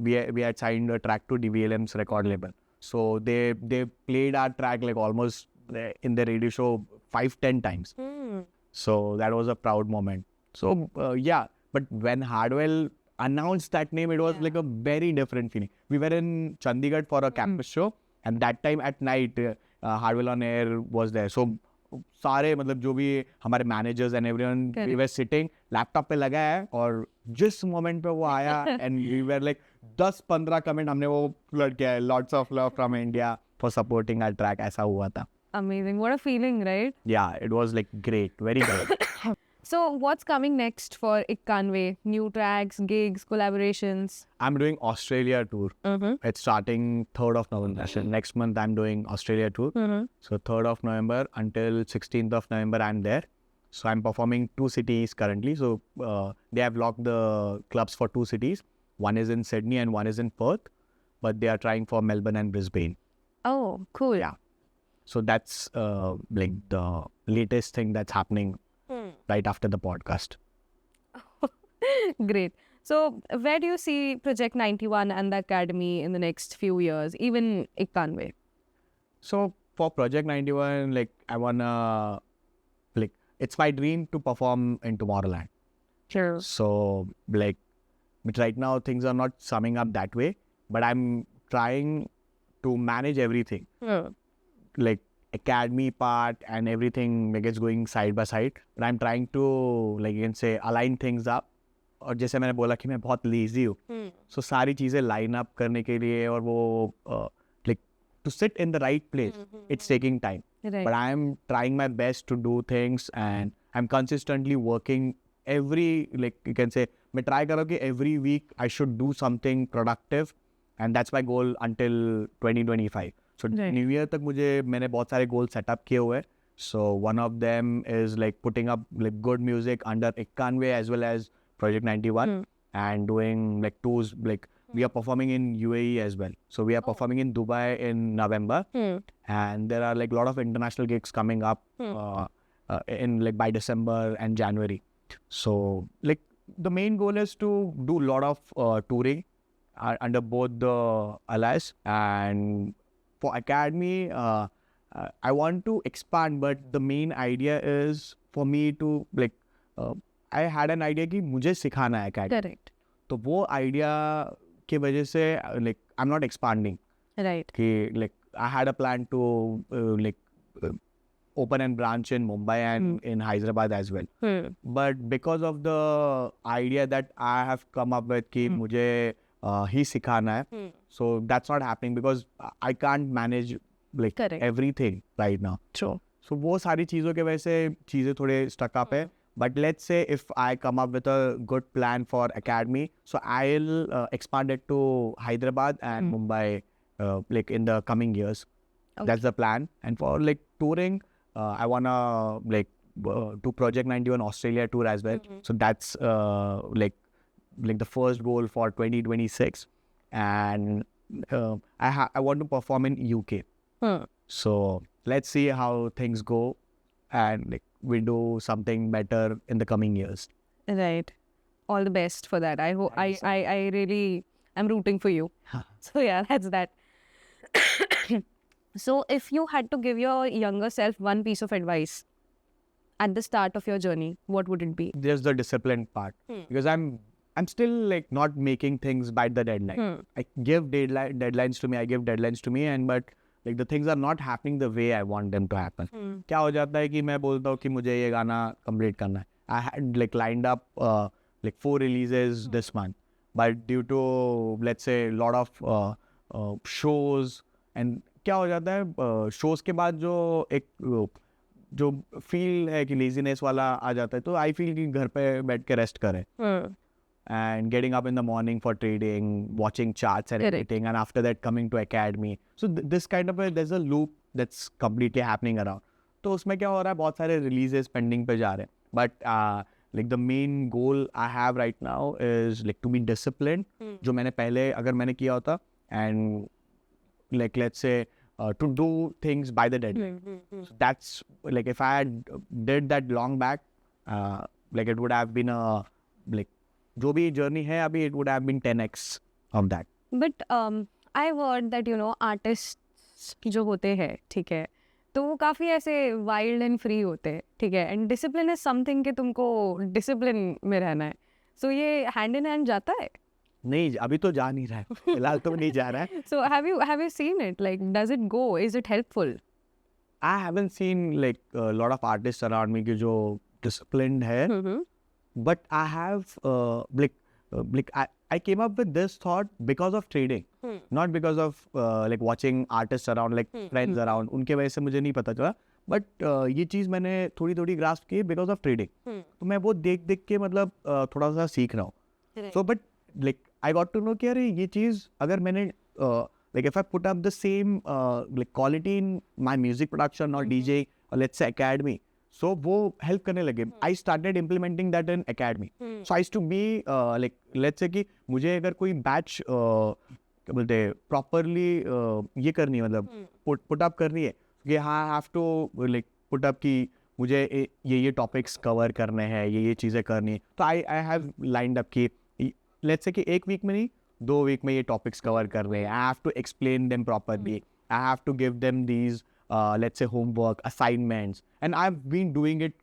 We had signed a track to DVLM's record label. So they played our track like almost in the radio show 5-10 times. So that was a proud moment. So yeah, but when Hardwell announced that name, it was like a very different feeling. We were in Chandigarh for a campus show. And that time at night, Hardwell on Air was there. So सारे, मतलब जो भी हमारे managers and everyone, we were sitting, laptop पे लगा है, और जिस moment पे वो आया, and we were like 10-15 comment हमने वो flood किया है, lots of love from India for supporting our track. ऐसा हुआ था. Amazing. What a feeling, right? Yeah, it was like great, very great. So what's coming next for Ikkanve? New tracks, gigs, collaborations? I'm doing Australia tour. It's starting 3rd of November. So next month I'm doing Australia tour. So 3rd of November until 16th of November I'm there. So I'm performing 2 cities currently. So they have locked the clubs for 2 cities. One is in Sydney and one is in Perth. But they are trying for Melbourne and Brisbane. Oh, cool. Yeah. So that's like the latest thing that's happening right after the podcast. Great. So where do you see Project 91 and the Academy in the next few years, even Ikkanve? So for Project 91, like, I wanna, like, it's my dream to perform in Tomorrowland. Sure. So like, but right now things are not summing up that way, but I'm trying to manage everything. Like academy part and everything, like, it's going side by side, but I'm trying to, like, you can say, align things up. और जैसे मैंने बोला कि मैं बहुत lazy हूँ, so सारी चीज़ें लाइन अप करने के लिए, और वो like to sit in the right place, it's taking time. Right. But I'm trying my best to do things, and I'm consistently working every, like, you can say, मैं try कर रहा हूँ कि every week I should do something productive, and that's my goal until 2025. So New Year तक मैंने बहुत सारे goals set up किए हुए हैं. So one of them is like putting up like good music under Ikkanve as well as Project 91, and doing like tours. Like we are performing in UAE as well. So we are performing in Dubai in November, and there are like a lot of international gigs coming up in like by December and January. So like the main goal is to do a lot of touring under both the allies. And for Academy, I want to expand, but the main idea is for me to like I had an idea कि मुझे सिखाना है academy. Correct. तो वो idea की वजह से like I'm not expanding. Right. कि like I had a plan to open a branch in Mumbai and in Hyderabad as well. But because of the idea that I have come up with कि मुझे ही सिखाना है, so that's not happening because I can't manage like Correct. everything right now. True. So वो सारी चीज़ों की वजह से चीज़ें थोड़े stuck up है. But let's say if I come up with a good plan for academy, so I'll expand it to Hyderabad and Mumbai like in the coming years. Okay. That's the plan. And for like touring, I wanna like do Project 91 Australia tour as well. So that's like the first goal for 2026. And I want to perform in UK. So let's see how things go, and like we do something better in the coming years. Right. All the best for that. I hope I really am rooting for you. So yeah, that's that. So if you had to give your younger self one piece of advice at the start of your journey, what would it be? There's the discipline part because I'm still like not making things by the deadline. I give deadlines to me. I give deadlines to me, and but like the things are not happening the way I want them to happen. क्या हो जाता है कि मैं बोलता हूँ कि मुझे ये गाना complete करना है. I had like lined up like 4 releases this month, but due to let's say a lot of shows and क्या हो जाता है shows के बाद जो एक जो feel है कि laziness वाला आ जाता है, तो I feel कि घर पे बैठ के rest करें. And getting up in the morning for trading, watching charts and Correct. everything, and after that coming to academy. So this kind of there's a loop that's completely happening around. तो उसमें क्या हो रहा है, बहुत सारे releases pending पे जा रहे हैं. But like the main goal I have right now is like to be disciplined. जो मैंने पहले अगर मैंने किया होता, and like let's say to do things by the deadline. So that's like if I had did that long back, like it would have been a like जो भी journey है अभी it would have been 10x of that. But I've heard that artists जो होते हैं, ठीक है, तो वो काफ़ी ऐसे वाइल्ड एंड फ्री होते हैं, ठीक है, एंड डिसिप्लिन इज समथिंग कि तुमको डिसिप्लिन में रहना है. सो ये हैंड इन हैंड जाता है? नहीं, अभी तो जा नहीं रहा है, फिलहाल तो नहीं जा रहा है. So have you seen it? Like, does it go? Is it helpful? I haven't seen like a lot of artists around me कि जो disciplined है. But I have I came up with this thought because of trading, not because of like watching artists around, like friends around. उनके वजह से मुझे नहीं पता चला. But ये चीज़ मैंने थोड़ी grasp की because of trading. तो मैं वो देख के मतलब थोड़ा सा सीख रहा हूँ. So but like I got to know कि अरे ये चीज़ अगर मैंने like if I put up the same like quality in my music production or DJ or let's say academy, so वो help करने लगे. I started implementing that in academy. So I used to be like let's say कि मुझे अगर कोई batch क्या बोलते हैं properly ये करनी है, मतलब put up करनी है कि हाँ I have to like put up कि मुझे ये topics cover करने हैं, ये चीज़ें करनी है. तो I have lined up कि let's say कि एक week में नहीं, 2 week में ये topics cover कर रहे हैं. I have to explain them properly. I have to give them these let's say homework, assignments, and I've been doing it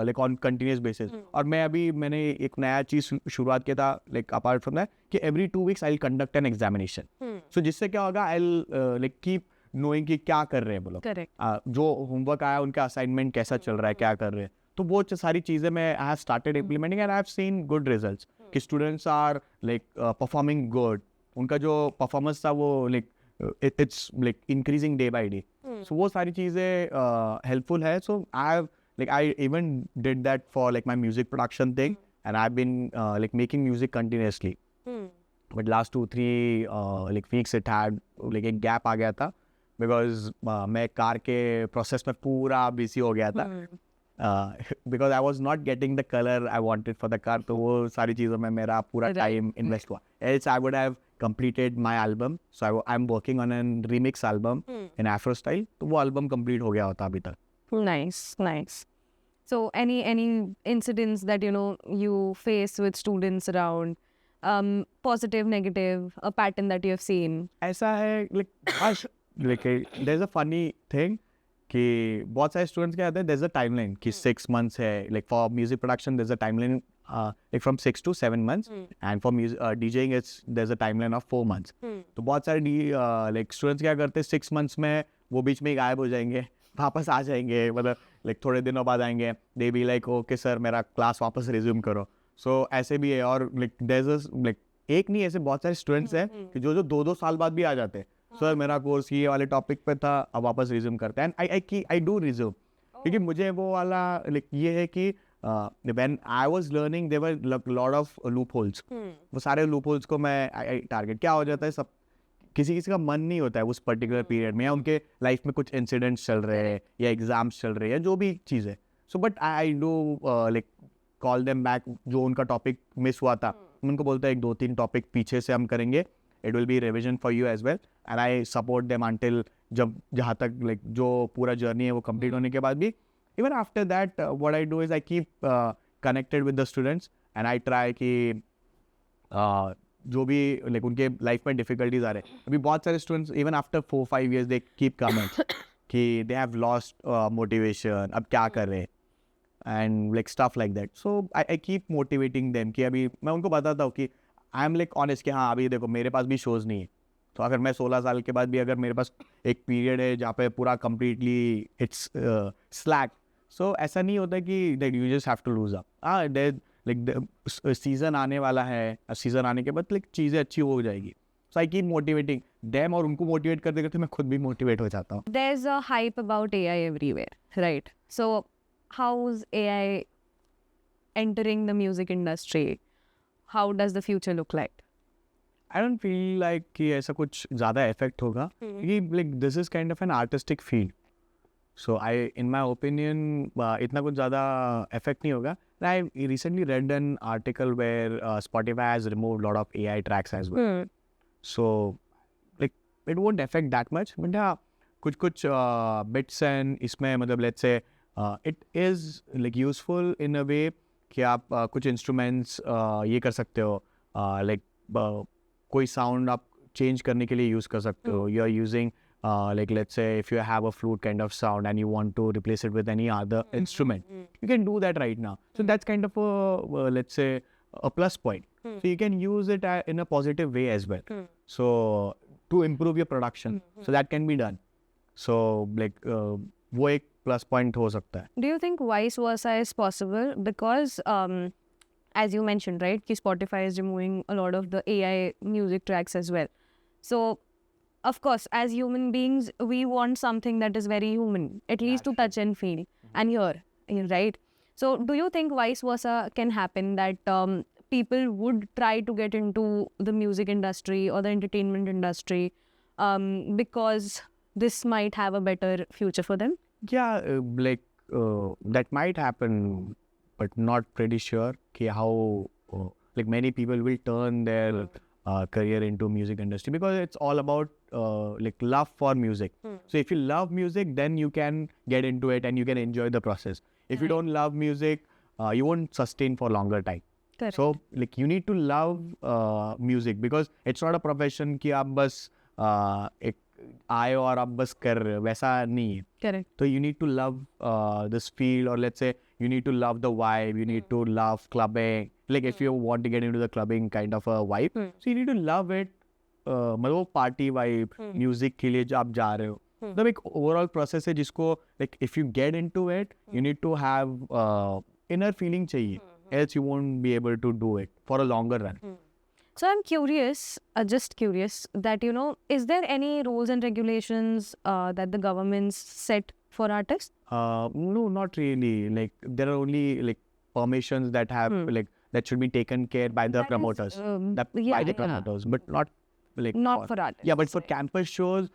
like on continuous basis. और मैंने एक नया चीज़ शुरुआत किया था like apart from that कि every 2 weeks I'll conduct an examination. So जिससे क्या होगा, I'll like keep knowing कि क्या कर रहे हैं वो लोग. Correct. जो homework आया उनका assignment कैसा चल रहा है, क्या कर रहे हैं. तो वो सारी चीज़ें मैं I have started implementing and I have seen good results. कि students are like performing good. उनका जो performance था वो like it's like increasing day by day. So वो सारी चीज़ें helpful है. So I even did that for like my music production thing, and I've been like making music continuously. But last 2-3 like weeks it had like एक gap आ गया था because मैं car के process में पूरा busy हो गया था. Because I was not getting the color I wanted for the car. तो वो सारी चीज़ों में मेरा पूरा time invest हुआ. Else I would have completed my album. So I'm working on a remix album in Afro style. तो वो album complete हो गया होता अभी तक. Nice. So any incidents that you face with students around, positive, negative, a pattern that you have seen? ऐसा है like there's a funny thing कि बहुत सारे स्टूडेंट्स क्या होते हैं, देयर इज अ टाइमलाइन कि 6 months है, like for music production there is a timeline like from 6 to 7 months, and for music DJing there's a timeline of 4 months. तो बहुत सारे like students क्या करते हैं 6 months में वो बीच में ही गायब हो जाएंगे, वापस आ जाएंगे, मतलब like थोड़े दिनों बाद आएंगे, they be like okay sir मेरा क्लास वापस रिज्यूम करो. So ऐसे भी है, और like there's a like एक नहीं, ऐसे बहुत सारे स्टूडेंट्स हैं कि जो 2-2 साल बाद भी आ जाते हैं, सर मेरा कोर्स ये वाले टॉपिक पे था, अब वापस रिज्यूम करते हैं. एंड आई डू रिज्यूम क्योंकि मुझे वो वाला like ये है कि when I was learning there were lot of loopholes. वो सारे loopholes को मैं टारगेट, क्या हो जाता है, सब किसी का मन नहीं होता है उस पर्टिकुलर पीरियड में, या उनके लाइफ में कुछ इंसिडेंट्स चल रहे हैं या एग्जाम्स चल रहे हैं, जो भी चीज़ है. So but I do like call them back, जो उनका टॉपिक मिस हुआ था उनको बोलता है 1-2-3 टॉपिक पीछे से हम करेंगे, it will be revision for you as well, and I support them until जहाँ तक लाइक जो पूरा जर्नी है वो कंप्लीट होने के बाद भी. Even after that, what I do is I keep connected with the students, and I try कि जो भी like उनके लाइफ में डिफिकल्टीज आ रहे हैं, अभी बहुत सारे students even after 4-5 years they keep coming कि they have lost motivation, अब क्या कर रहे हैं, and like stuff like that. So I keep motivating them कि अभी मैं उनको बताता हूँ कि I am like honest कि हाँ अभी देखो मेरे पास भी शोज़ नहीं है, तो अगर मैं 16 साल के बाद भी अगर मेरे पास एक पीरियड है जहाँ पे पूरा कम्प्लीटली इट्स स्लैक, सो ऐसा नहीं होता कि that you just have to lose up. Like season आने वाला है, सीजन आने के बाद लाइक चीज़ें अच्छी हो जाएगी. सो आई कीप मोटिवेटिंग देम, और उनको मोटिवेट करते करते मैं खुद भी मोटिवेट हो जाता हूँ. There's a hype about AI everywhere, right? So how's AI entering the music industry? How does the future look like? I don't feel like कि ऐसा कुछ ज़्यादा इफेक्ट होगा, क्योंकि like this is kind of an artistic field. So I in my opinion इतना कुछ ज़्यादा effect नहीं होगा. I recently read an article where Spotify has removed lot of AI tracks as well. So like it won't affect that much, but हाँ कुछ bits and इसमें मतलब let's say it is like useful in a way कि आप कुछ instruments ये कर सकते हो, like कोई साउंड आप चेंज करने के लिए यूज़ कर सकते हो. You are using like let's say if you have a flute kind of sound and you want to replace it with any other instrument, you can do that right now. So that's kind of a let's say a plus point. So you can use it in a positive way as well. So to improve your production, so that can be done. So like वो एक plus point हो सकता है. Do you think vice versa is possible? Because as you mentioned, right, कि Spotify is removing a lot of the AI music tracks as well. So of course, as human beings, we want something that is very human, at least to touch and feel and hear, right? So do you think vice versa can happen, that people would try to get into the music industry or the entertainment industry because this might have a better future for them? Yeah, like that might happen, but not pretty sure कि how like many people will turn their career into music industry, because it's all about like love for music. So if you love music, then you can get into it and you can enjoy the process. If you don't love music, you won't sustain for longer time. Correct. So like you need to love music, because it's not a profession कि आप बस एक आए और आप बस कर रहे हो, वैसा नहीं है. Correct. So you need to love this field, or let's say you need to love the vibe, you need to love clubbing. Like if you want to get into the clubbing kind of a vibe, so you need to love it. मतलब वो party vibe music के लिए जो आप जा रहे हो, मतलब एक ओवरऑल प्रोसेस है जिसको like if you get into it, you need to have inner feeling चाहिए, else you won't be able to do it for a longer run. So I'm curious, just curious, that is there any rules and regulations that the governments set for artists? No, not really. Like there are only like permissions that have like that should be taken care by the That is, promoters, yeah, by the promoters, but not like Not for artists. Yeah, but for campus shows,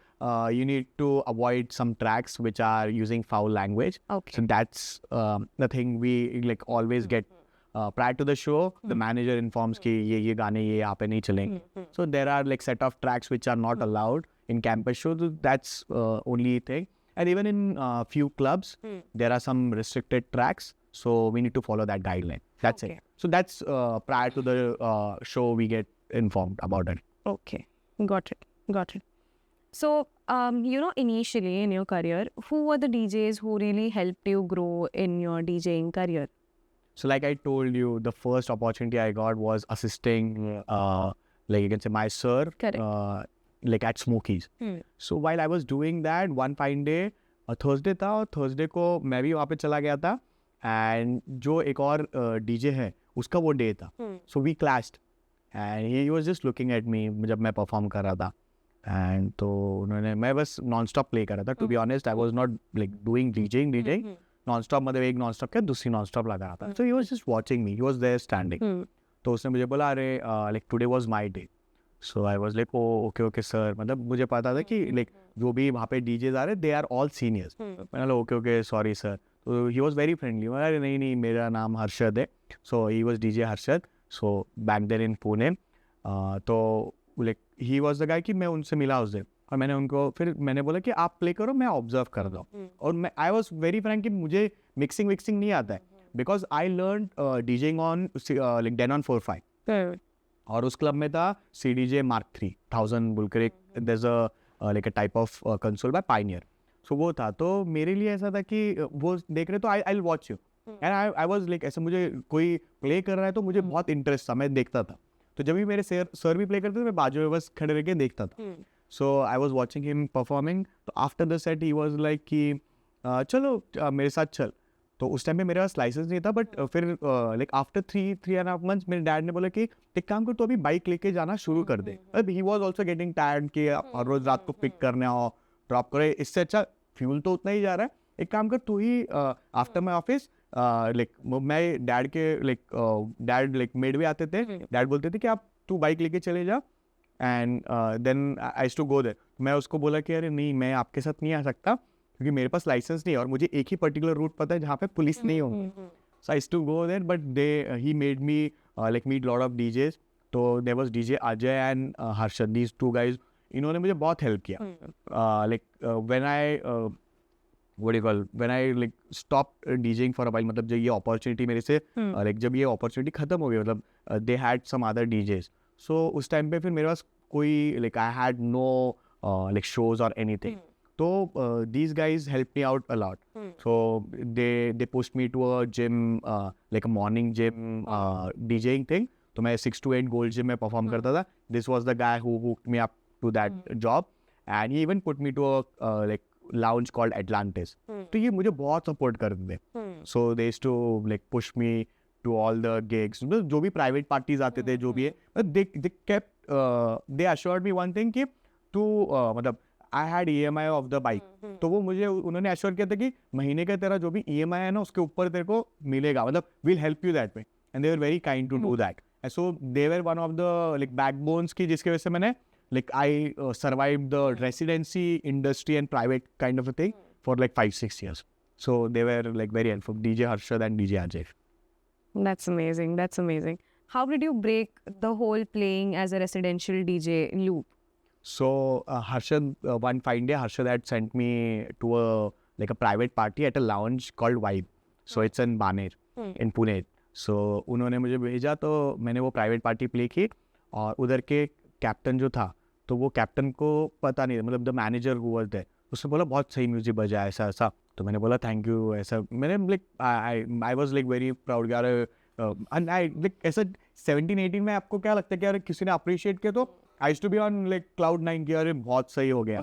you need to avoid some tracks which are using foul language. Okay. So that's the thing we like always get. Prior to the show, the manager informs कि ये गाने ये यहाँ पे नहीं चलेंगे. So there are like set of tracks which are not allowed in campus shows. So that's only thing. And even in few clubs, there are some restricted tracks. So we need to follow that guideline. That's Okay. it. So that's prior to the show we get informed about it. Okay, got it. So, initially in your career, who were the DJs who really helped you grow in your DJing career? So like I told you, the first opportunity I got was assisting, like you can say my sir, Correct. like at Smokies. So while I was doing that, one fine day, Thursday था और Thursday को मैं भी वहाँ पे चला गया था, and जो एक और DJ है उसका वो डे था. So we clashed and he was just looking at me जब मैं perform कर रहा था. And तो उन्होंने, मैं बस non-stop play कर रहा था. To be honest, I was not like doing DJing. Non-stop मतलब एक non-stop क्या दूसरी non-stop लगा रहा था. So he was just watching me. He was there standing. तो उसने मुझे बोला अरे like today was my day. So I was like oh okay sir. मतलब मुझे पता था कि like जो भी वहाँ पे DJs आ रहे they are all seniors. मैंने बोला okay sorry sir. तो he was very friendly. मैं अरे नहीं मेरा नाम हर्षद है. So he was DJ Harshad. So back then in Pune. तो like he was the guy कि मैं उनसे मिला उस दिन और मैंने उनको फिर मैंने बोला कि आप प्ले करो मैं ऑब्जर्व कर रहा हूँ. और मैं आई वॉज वेरी फ्रैंक कि मुझे मिक्सिंग विक्सिंग नहीं आता है because I learn डीजिंग on like Denon 4.5 और उस क्लब में था CDJ Mark 3000 बोलकर एक there's a like a type of console by Pioneer. So वो था तो मेरे लिए ऐसा था कि वो देख रहे तो I watch you and I was like ऐसे मुझे कोई प्ले कर रहा है तो मुझे बहुत इंटरेस्ट था, मैं देखता था. तो जब भी मेरे सर भी प्ले करते थे मैं बाजू में बस खड़े रह के देखता था. So I was watching him performing. तो after the set he was like कि चलो मेरे साथ चल. तो उस टाइम पे मेरे पास लाइसेंस नहीं था बट फिर लाइक आफ्टर 3.5 months मेरे डैड ने बोला कि एक काम कर तो अभी बाइक लेके जाना शुरू कर दे. अब he was also getting tired कि हर रोज रात को पिक करने आओ ड्रॉप करे, इससे अच्छा फ्यूल तो उतना ही जा रहा है, एक काम कर तू ही आफ्टर माई ऑफिस लाइक मैं डैड के डैड मेड भी आते थे, डैड बोलते थे कि आप तू बाइक लेके चले जा and then I used to go there. मैं उसको बोला कि अरे नहीं मैं आपके साथ नहीं आ सकता क्योंकि मेरे पास लाइसेंस नहीं है और मुझे एक ही पर्टिकुलर रूट पता है जहाँ पे पुलिस नहीं होगी. So I used to go there but he made me like meet lot of DJs. तो there was DJ Ajay and Harshad, these two guys. इन्होंने मुझे बहुत हेल्प किया. Like when I what do you call when I like stopped DJing for a while, मतलब जब ये opportunity मेरे से like जब ये opportunity खत्म हो गई मतलब they had some other DJs. So उस टाइम पे फिर मेरे पास कोई like I had no like shows or anything. So these guys helped me out a lot. So they pushed me to a gym like a morning gym DJing thing. तो मैं 6 to 8 Gold Gym में perform करता था. This was the guy who hooked me up to that job and he even put me to a like lounge called Atlantis. तो ये मुझे बहुत support करते थे. So they used to like push me to all the gigs. जो भी private parties आते थे जो भी है they kept they assured me one thing कि तू मतलब I had EMI of the bike. तो वो मुझे उन्होंने अश्योर किया था कि महीने का तेरा जो भी EMI है ना उसके ऊपर तेरे को मिलेगा, मतलब we'll help you that way. And they were very kind to do that. And so they were one of the like backbones की जिसके वजह से मैंने like I survived the residency industry and private kind of a thing for like 5-6 years. So they were like very helpful, DJ Harshad and DJ Ajay. That's amazing. That's amazing. How did you break the whole playing as a residential DJ loop? So Harshad, one fine day Harshad had sent me to a private party at a lounge called Vibe. So it's in Baner in Pune. So उन्होंने मुझे भेजा तो मैंने वो private party play की और उधर के कैप्टन जो था तो वो कैप्टन को पता नहीं, मतलब द मैनेजर हुआ थे, उसने बोला बहुत सही म्यूजिक बजा ऐसा ऐसा. तो मैंने बोला थैंक यू ऐसा. मैंने like I was like very proud यार. एंड आई लाइक ऐसा 17-18 में आपको क्या लगता है कि यार किसी ने अप्रिशिएट किया तो I used to be on like cloud 9 कि अरे बहुत सही हो गया.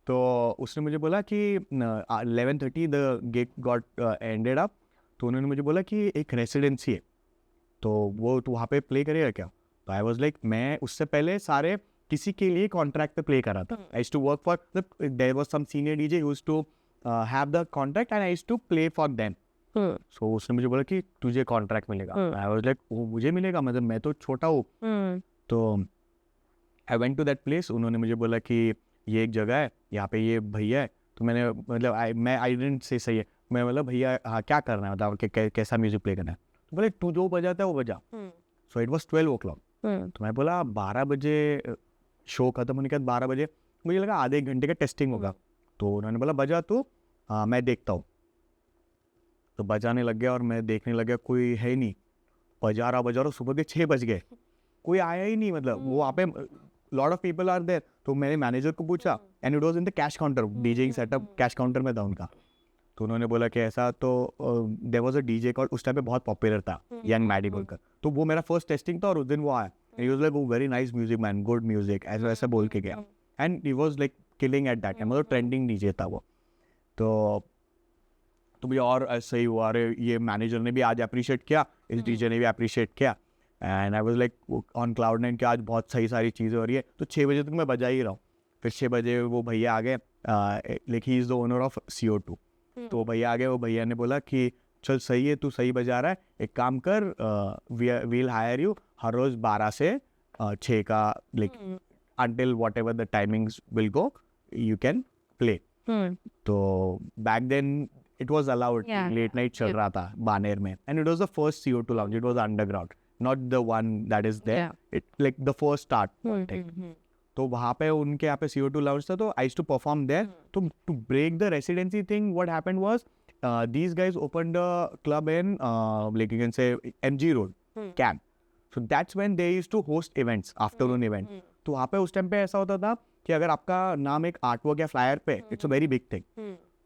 तो उसने मुझे बोला कि 11:30 the gig got ended up. तो उन्होंने मुझे बोला कि एक रेसिडेंसी है तो वो तू वहाँ पे प्ले करेगा क्या. तो आई वाज लाइक मैं उससे पहले सारे किसी के लिए कॉन्ट्रैक्ट पे प्ले कर रहा था. I used to work for there was some senior DJ who used to have the contract and I used to play for them. सो उसने मुझे बोला कि तुझे कॉन्ट्रैक्ट मिलेगा. आई वाज लाइक वो मुझे मिलेगा, मतलब मैं तो छोटा हूँ. तो I went to that place. उन्होंने मुझे बोला कि ये एक जगह है यहाँ पे ये भैया है. तो मैंने मतलब आई डिडंट से सही है, मैं बोला भैया हाँ क्या करना है बताओ कैसा म्यूजिक प्ले करना है. तो बोले तू जो बजाता है वो बजा. So it was 12 o'clock. तो मैं बोला 12 बजे शो खत्म होने के बाद 12 बजे मुझे लगा आधे एक घंटे का टेस्टिंग होगा. तो उन्होंने बोला बजा तू, मैं देखता हूँ. तो बजाने लग गया और मैं देखने लग गया कोई है ही नहीं. बजा रहा सुबह के 6 बज गए, कोई आया ही नहीं. मतलब वो वहाँ पे lot of people are there. तो मैंने मैनेजर को पूछा and it was in the cash counter, DJing setup cash counter में था उनका। तो उन्होंने बोला कि ऐसा, तो there was a DJ called, उस टाइम पे बहुत पॉपुलर था, यंग मैडी बोलकर। तो वो मेरा फर्स्ट टेस्टिंग था और उस दिन वो आया, he was like, very nice music man, good music, ऐसा ऐसा बोल के गया। And he was like killing at that time, मतलब ट्रेंडिंग डीजे था वो। तो मुझे और ऐसा ही हुआ, अरे ये मैनेजर ने भी आज अप्रिशिएट किया, इस डीजे ने भी अप्रिशिएट किया, and I was like on cloud nine कि आज बहुत सही सारी चीज़ें हो रही है। तो 6 बजे तक मैं बजा ही रहा हूँ। फिर 6 बजे वो भैया आ गए, like he is the owner of CO2। तो वो भैया आ गए, वो भैया ने बोला कि चल सही है, तू सही बजा रहा है, एक काम कर, वील हायर यू हर रोज़ 12 से 6 का, like until whatever the timings will go, you can play. तो back then it was allowed, late night चल रहा था बानेर में, and it was the first CO2 lounge, it was underground, not the one that is there, it like the first start point. तो वहाँ पे उनके यहाँ पे CO2 lounge था, तो I used to perform there. तो to break the residency thing, what happened was, these guys opened a club in, like you can say MG Road, Camp. So that's when they used to host events, afternoon event. तो वहाँ पे उस time पे ऐसा होता था कि अगर आपका नाम एक आर्टवर्क या फ्लायर पे, it's a very big thing.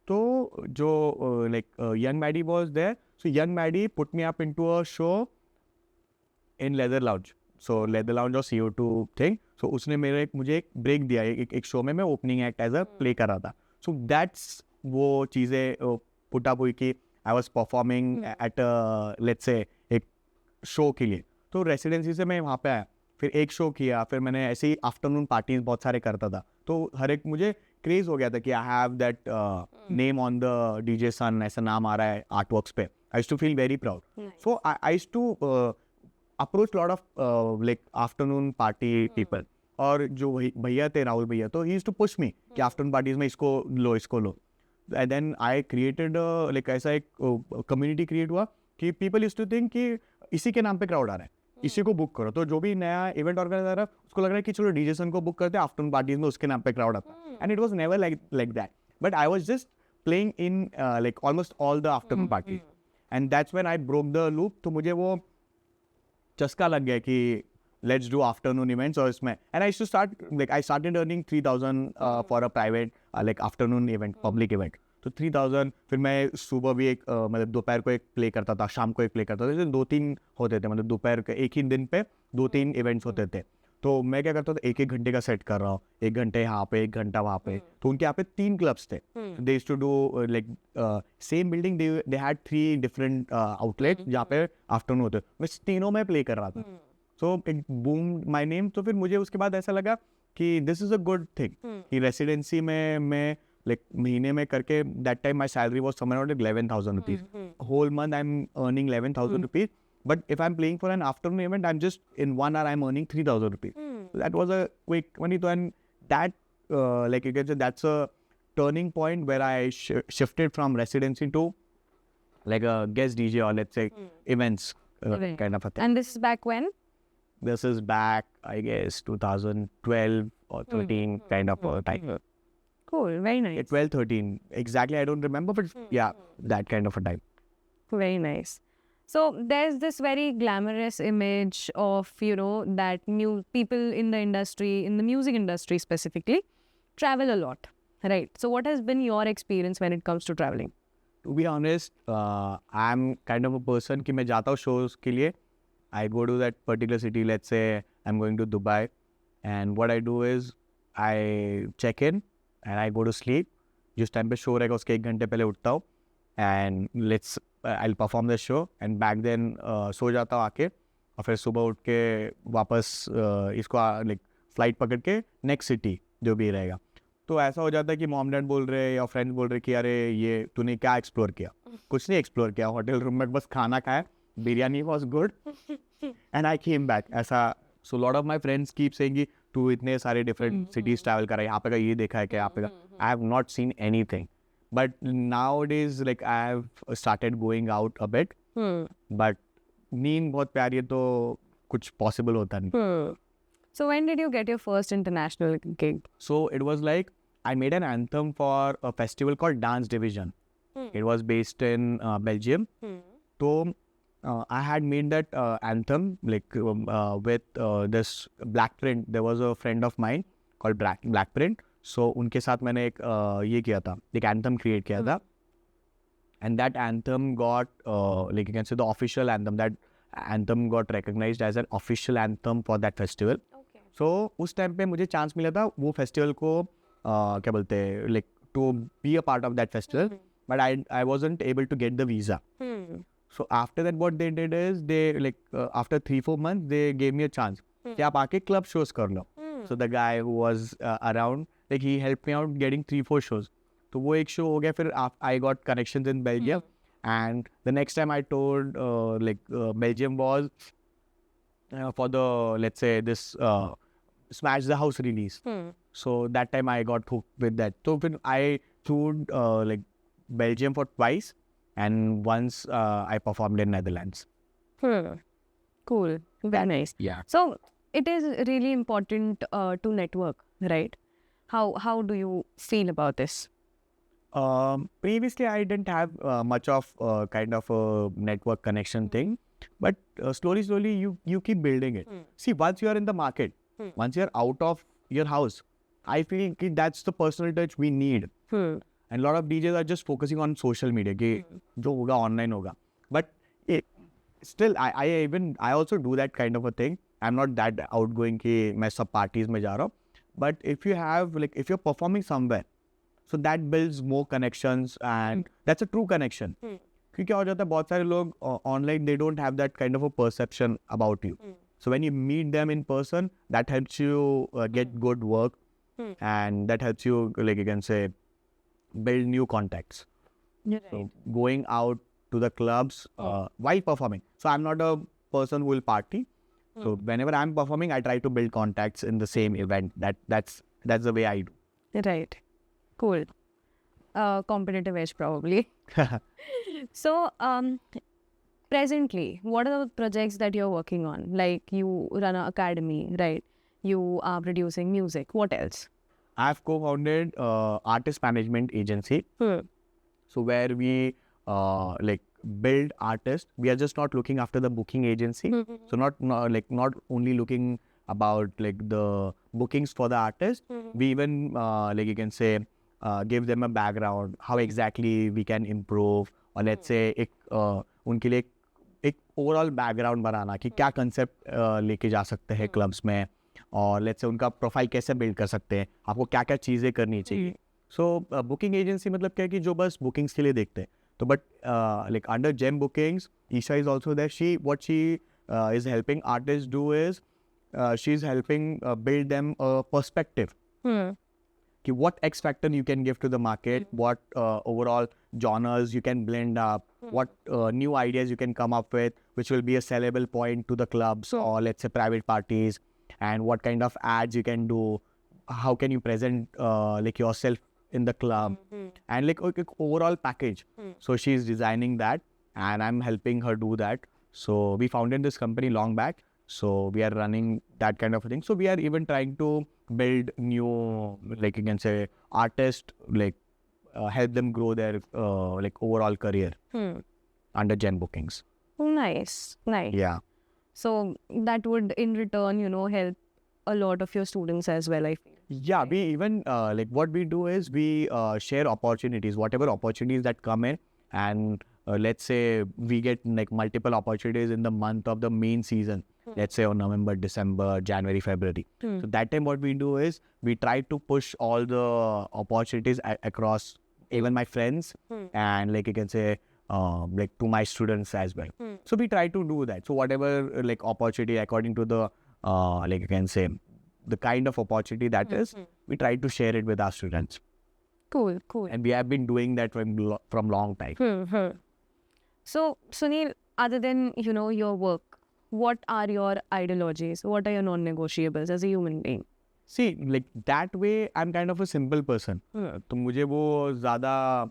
तो जो like young Maddy was there, so young Maddy put me up into a show in Leather Lounge, so Leather Lounge और CO2 थिंग। सो उसने मुझे एक ब्रेक दिया, एक शो में मैं opening act as a play कर रहा था। सो दैट्स वो चीज़ें पुट अप हुई कि I was performing at let's say एक शो के लिए। तो रेसिडेंसी से मैं वहाँ पे आया, फिर एक शो किया, फिर मैंने ऐसे ही आफ्टरनून पार्टीज बहुत सारे करता था। तो हर एक मुझे क्रेज हो गया था कि I have that name on the DJ sun, ऐसा नाम आ रहा है आर्टवर्क्स पे। I used to feel very proud. So I used to approach lot of like afternoon party people. और जो भैया थे, राहुल भैया, तो he used to push me कि आफ्टरनून पार्टीज में इसको लो। And then I created like ऐसा एक कम्युनिटी क्रिएट हुआ कि पीपल यूज्ड टू थिंक कि इसी के नाम पे क्राउड आ रहा है, इसी को बुक करो। तो जो भी नया इवेंट ऑर्गेनाइजर है, उसको लग रहा है कि चलो DJ सन को बुक करते हैं, आफ्टरनून पार्टीज में उसके नाम पे क्राउड आता है। And it was never like that, but I was just playing in like almost all the afternoon party, and that's when I broke the loop. तो मुझे वो चस्का लग गया कि लेट्स डू आफ्टरनून इवेंट्स। और इसमें and I to start like I started earning 3000 for a private like afternoon event, public event. तो 3000, फिर मैं सुबह भी एक मतलब दोपहर को एक प्ले करता था, शाम को एक प्ले करता था, जैसे 2-3 होते थे, मतलब दोपहर के एक ही दिन पे 2-3 इवेंट्स होते थे। तो मैं क्या करता था, 1-1 घंटे का सेट कर रहा हूँ, 1 घंटे यहाँ पे, 1 घंटा वहाँ पे। तो उनके यहाँ पे 3 क्लब्स थे, they used to do like same building, they had 3 different outlet जहाँ पे आफ्टरनून होते, मैं तीनों में प्ले कर रहा था। So it boom my name. तो फिर मुझे उसके बाद ऐसा लगा कि this is a good thing कि रेसिडेंसी में मैं लाइक महीने में करके, that time my salary was somewhere around 11,000 rupees. Whole month I'm earning 11,000 rupees. But if I'm playing for an afternoon event, I'm just in 1 hour I'm earning 3,000 rupees. So that was a quick money. And that like you can say that's a turning point where I shifted from residency to like a guest DJ or let's say events kind of a thing. And this is back when? This is back, I guess, 2012 or 13 kind of a time. Cool, very nice. 12, 13. Exactly, I don't remember, but yeah, that kind of a time. Very nice. So there's this very glamorous image of, you know, that new people in the industry, in the music industry specifically, travel a lot, right? So what has been your experience when it comes to traveling? To be honest, I'm kind of a person कि मैं जाता हूँ shows के लिए. I go to that particular city. Let's say I'm going to Dubai, and what I do is I check in and I go to sleep. जिस time पे show रहेगा उसके 1 घंटे पहले उठता हूँ and I'll perform the show and back then सो जाता हूँ आके, और फिर सुबह उठ के वापस इसको लाइक फ्लाइट पकड़ के नेक्स्ट सिटी जो भी रहेगा। तो ऐसा हो जाता है कि मॉम डैड बोल रहे या फ्रेंड्स बोल रहे कि अरे ये तूने क्या एक्सप्लोर किया? कुछ नहीं एक्सप्लोर किया, होटल रूम में बस खाना खाया, biryani was good and I came back. ऐसा so lot of my friends keep saying कि तू इतने सारे डिफरेंट सिटीज ट्रैवल करा, यहाँ पे का ये देखा है क्या, यहाँ पे का, I have not seen anything. But nowadays like I have started going out a bit, but नींद बहुत प्यारी है तो कुछ पॉसिबल होता नहीं। So when did you get your first international gig? So it was like I made an anthem for a festival called Dance Division. It was based in Belgium. So I had made that anthem like with this Black Print. There was a friend of mine called Black Print. So उनके साथ मैंने एक ये किया था, एक anthem create किया था, and that anthem got like you can say the official anthem. That anthem got recognized as an official anthem for that festival. Okay. So उस टाइम पे मुझे चांस मिला था वो फेस्टिवल को क्या बोलते हैं like to be a part of that festival, but I wasn't able to get the visa. So after that what they did is they like after 3-4 months they gave me a chance कि आप आके club shows कर लो. So the guy who was around like he helped me out getting 3-4 shows. तो वो एक show हो गया. फिर I got connections in Belgium, and the next time I toured Belgium was for the let's say this Smash the House release. So that time I got hooked with that. So when I toured like Belgium for twice, and once I performed in Netherlands. Cool. Very nice. Yeah. So it is really important to network, right? How do you feel about this? Previously I didn't have much of kind of a network connection thing, but slowly you keep building it. See, once you are in the market, once you're out of your house, I feel that's the personal touch we need. And a lot of DJs are just focusing on social media, कि जो होगा online होगा. But still, I also do that kind of a thing. I'm not that outgoing कि मैं सब parties में जा रहा हूँ. But if you're performing somewhere, so that builds more connections, and that's a true connection. क्योंकि क्या हो जाता है, बहुत सारे लोग online they don't have that kind of a perception about you. So when you meet them in person, that helps you get good work, and that helps you, like you can say, build new contacts. You're So going out to the clubs while performing. So I'm not a person who will party. So whenever I'm performing, I try to build contacts in the same event. That's the way I do. Right. Cool. Competitive edge probably. So presently, what are the projects that you're working on? Like you run an academy, right? You are producing music. What else? I've co-founded artist management agency. So where we build artists. We are just not looking after the booking agency. So not only looking about like the bookings for the artist. We even like you can say give them a background, how exactly we can improve, or let's say एक उनके लिए एक overall background बनाना कि क्या concept लेके जा सकते हैं clubs में, और let's say उनका profile कैसे build कर सकते हैं, आपको क्या क्या चीज़ें करनी चाहिए. So booking agency मतलब क्या है कि जो बस bookings के लिए देखते हैं. तो but like under Gem Bookings, Isha is also there. What she is helping artists do is she's helping build them a perspective. कि what X factor you can give to the market, what overall genres you can blend up, what new ideas you can come up with, which will be a sellable point to the clubs or let's say private parties, and what kind of ads you can do, how can you present like yourself in the club, and like overall package. So she's designing that and I'm helping her do that. So we founded this company long back. So we are running that kind of a thing. So we are even trying to build new, like you can say, artists, like help them grow their like overall career under Gem Bookings. Nice. Yeah. So that would in return, help a lot of your students as well, I feel. Yeah, we even like what we do is we share opportunities, whatever opportunities that come in, and let's say we get like multiple opportunities in the month of the main season. Let's say on November, December, January, February. So that time what we do is we try to push all the opportunities across even my friends and like you can say like to my students as well. So we try to do that. So whatever like opportunity according to the like you can say the kind of opportunity that is, we try to share it with our students. Cool. And we have been doing that from long time. So Sunil, other than your work, what are your ideologies? What are your non-negotiables as a human being? See, like that way, I'm kind of a simple person. तो मुझे वो ज़्यादा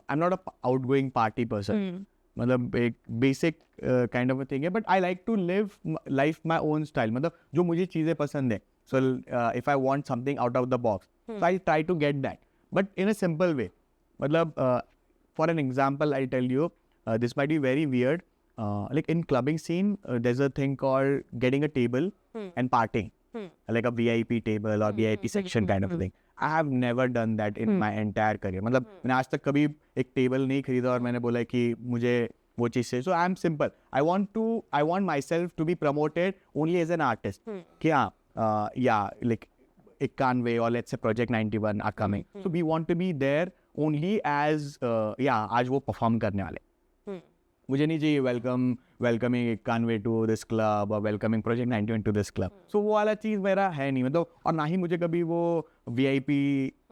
I'm not a outgoing party person. मतलब एक basic kind of a thing है, but I like to live life my own style. मतलब जो मुझे चीज़ें पसंद है. So if I want something out of the box, so I try to get that, but in a simple way. मतलब for an example, I tell you, this might be very weird. Like in clubbing scene, there's a thing called getting a table and partying, like a VIP table or VIP section kind of a thing. I have never done that in my entire career. मतलब मैंने आज तक कभी एक table नहीं खरीदा और मैंने बोला कि मुझे वो चीज़ चाहिए. So I am simple. I want myself to be promoted only as an artist. कि हाँ, yeah, like Ikkanve or let's say Project 91 are coming. So we want to be there only as yeah, आज वो perform करने वाले. मुझे नहीं चाहिए welcoming Ikkanve to this club और welcoming Project 91 to this club. So वो वाला चीज़ मेरा है नहीं, मतलब, और ना ही मुझे कभी वो VIP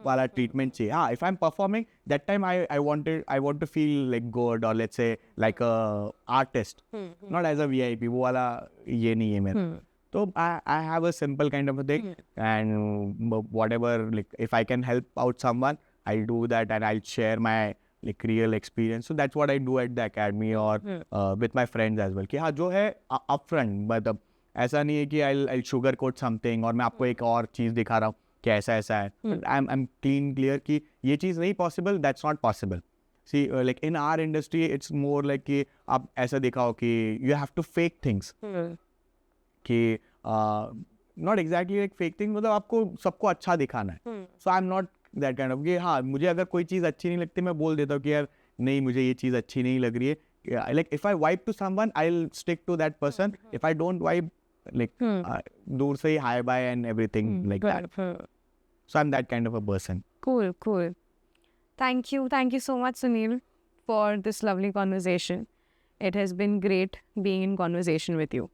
वाला ट्रीटमेंट चाहिए. हाँ, if I'm performing that time I want to feel like good or let's say like a artist, not as a VIP. वो वाला ये नहीं है मेरा. So I have a simple kind of a thing, and whatever, like if I can help out someone, I'll do that and I'll share my like real experience. So that's what I do at the academy or with my friends as well. कि हाँ जो है upfront, मतलब ऐसा नहीं है कि I'll sugarcoat something और मैं आपको एक और चीज़ दिखा रहा हूँ कि ऐसा है. I'm clear कि ये चीज़ नहीं possible, that's not possible. See, like in our industry, it's more like कि आप ऐसा दिखाओ कि you have to fake things. कि not exactly like fake things, मतलब आपको सबको अच्छा दिखाना है. So I'm not that kind of कि हाँ, मुझे अगर कोई चीज़ अच्छी नहीं लगती मैं बोल देता हूँ कि यार नहीं, मुझे ये चीज़ अच्छी नहीं लग रही है. Like if I vibe to someone, I'll stick to that person. If I don't vibe, like दूर से ही hi bye and everything like that. So I'm that kind of a person. Cool. Thank you so much, Sunil, for this lovely conversation. It has been great being in conversation with you.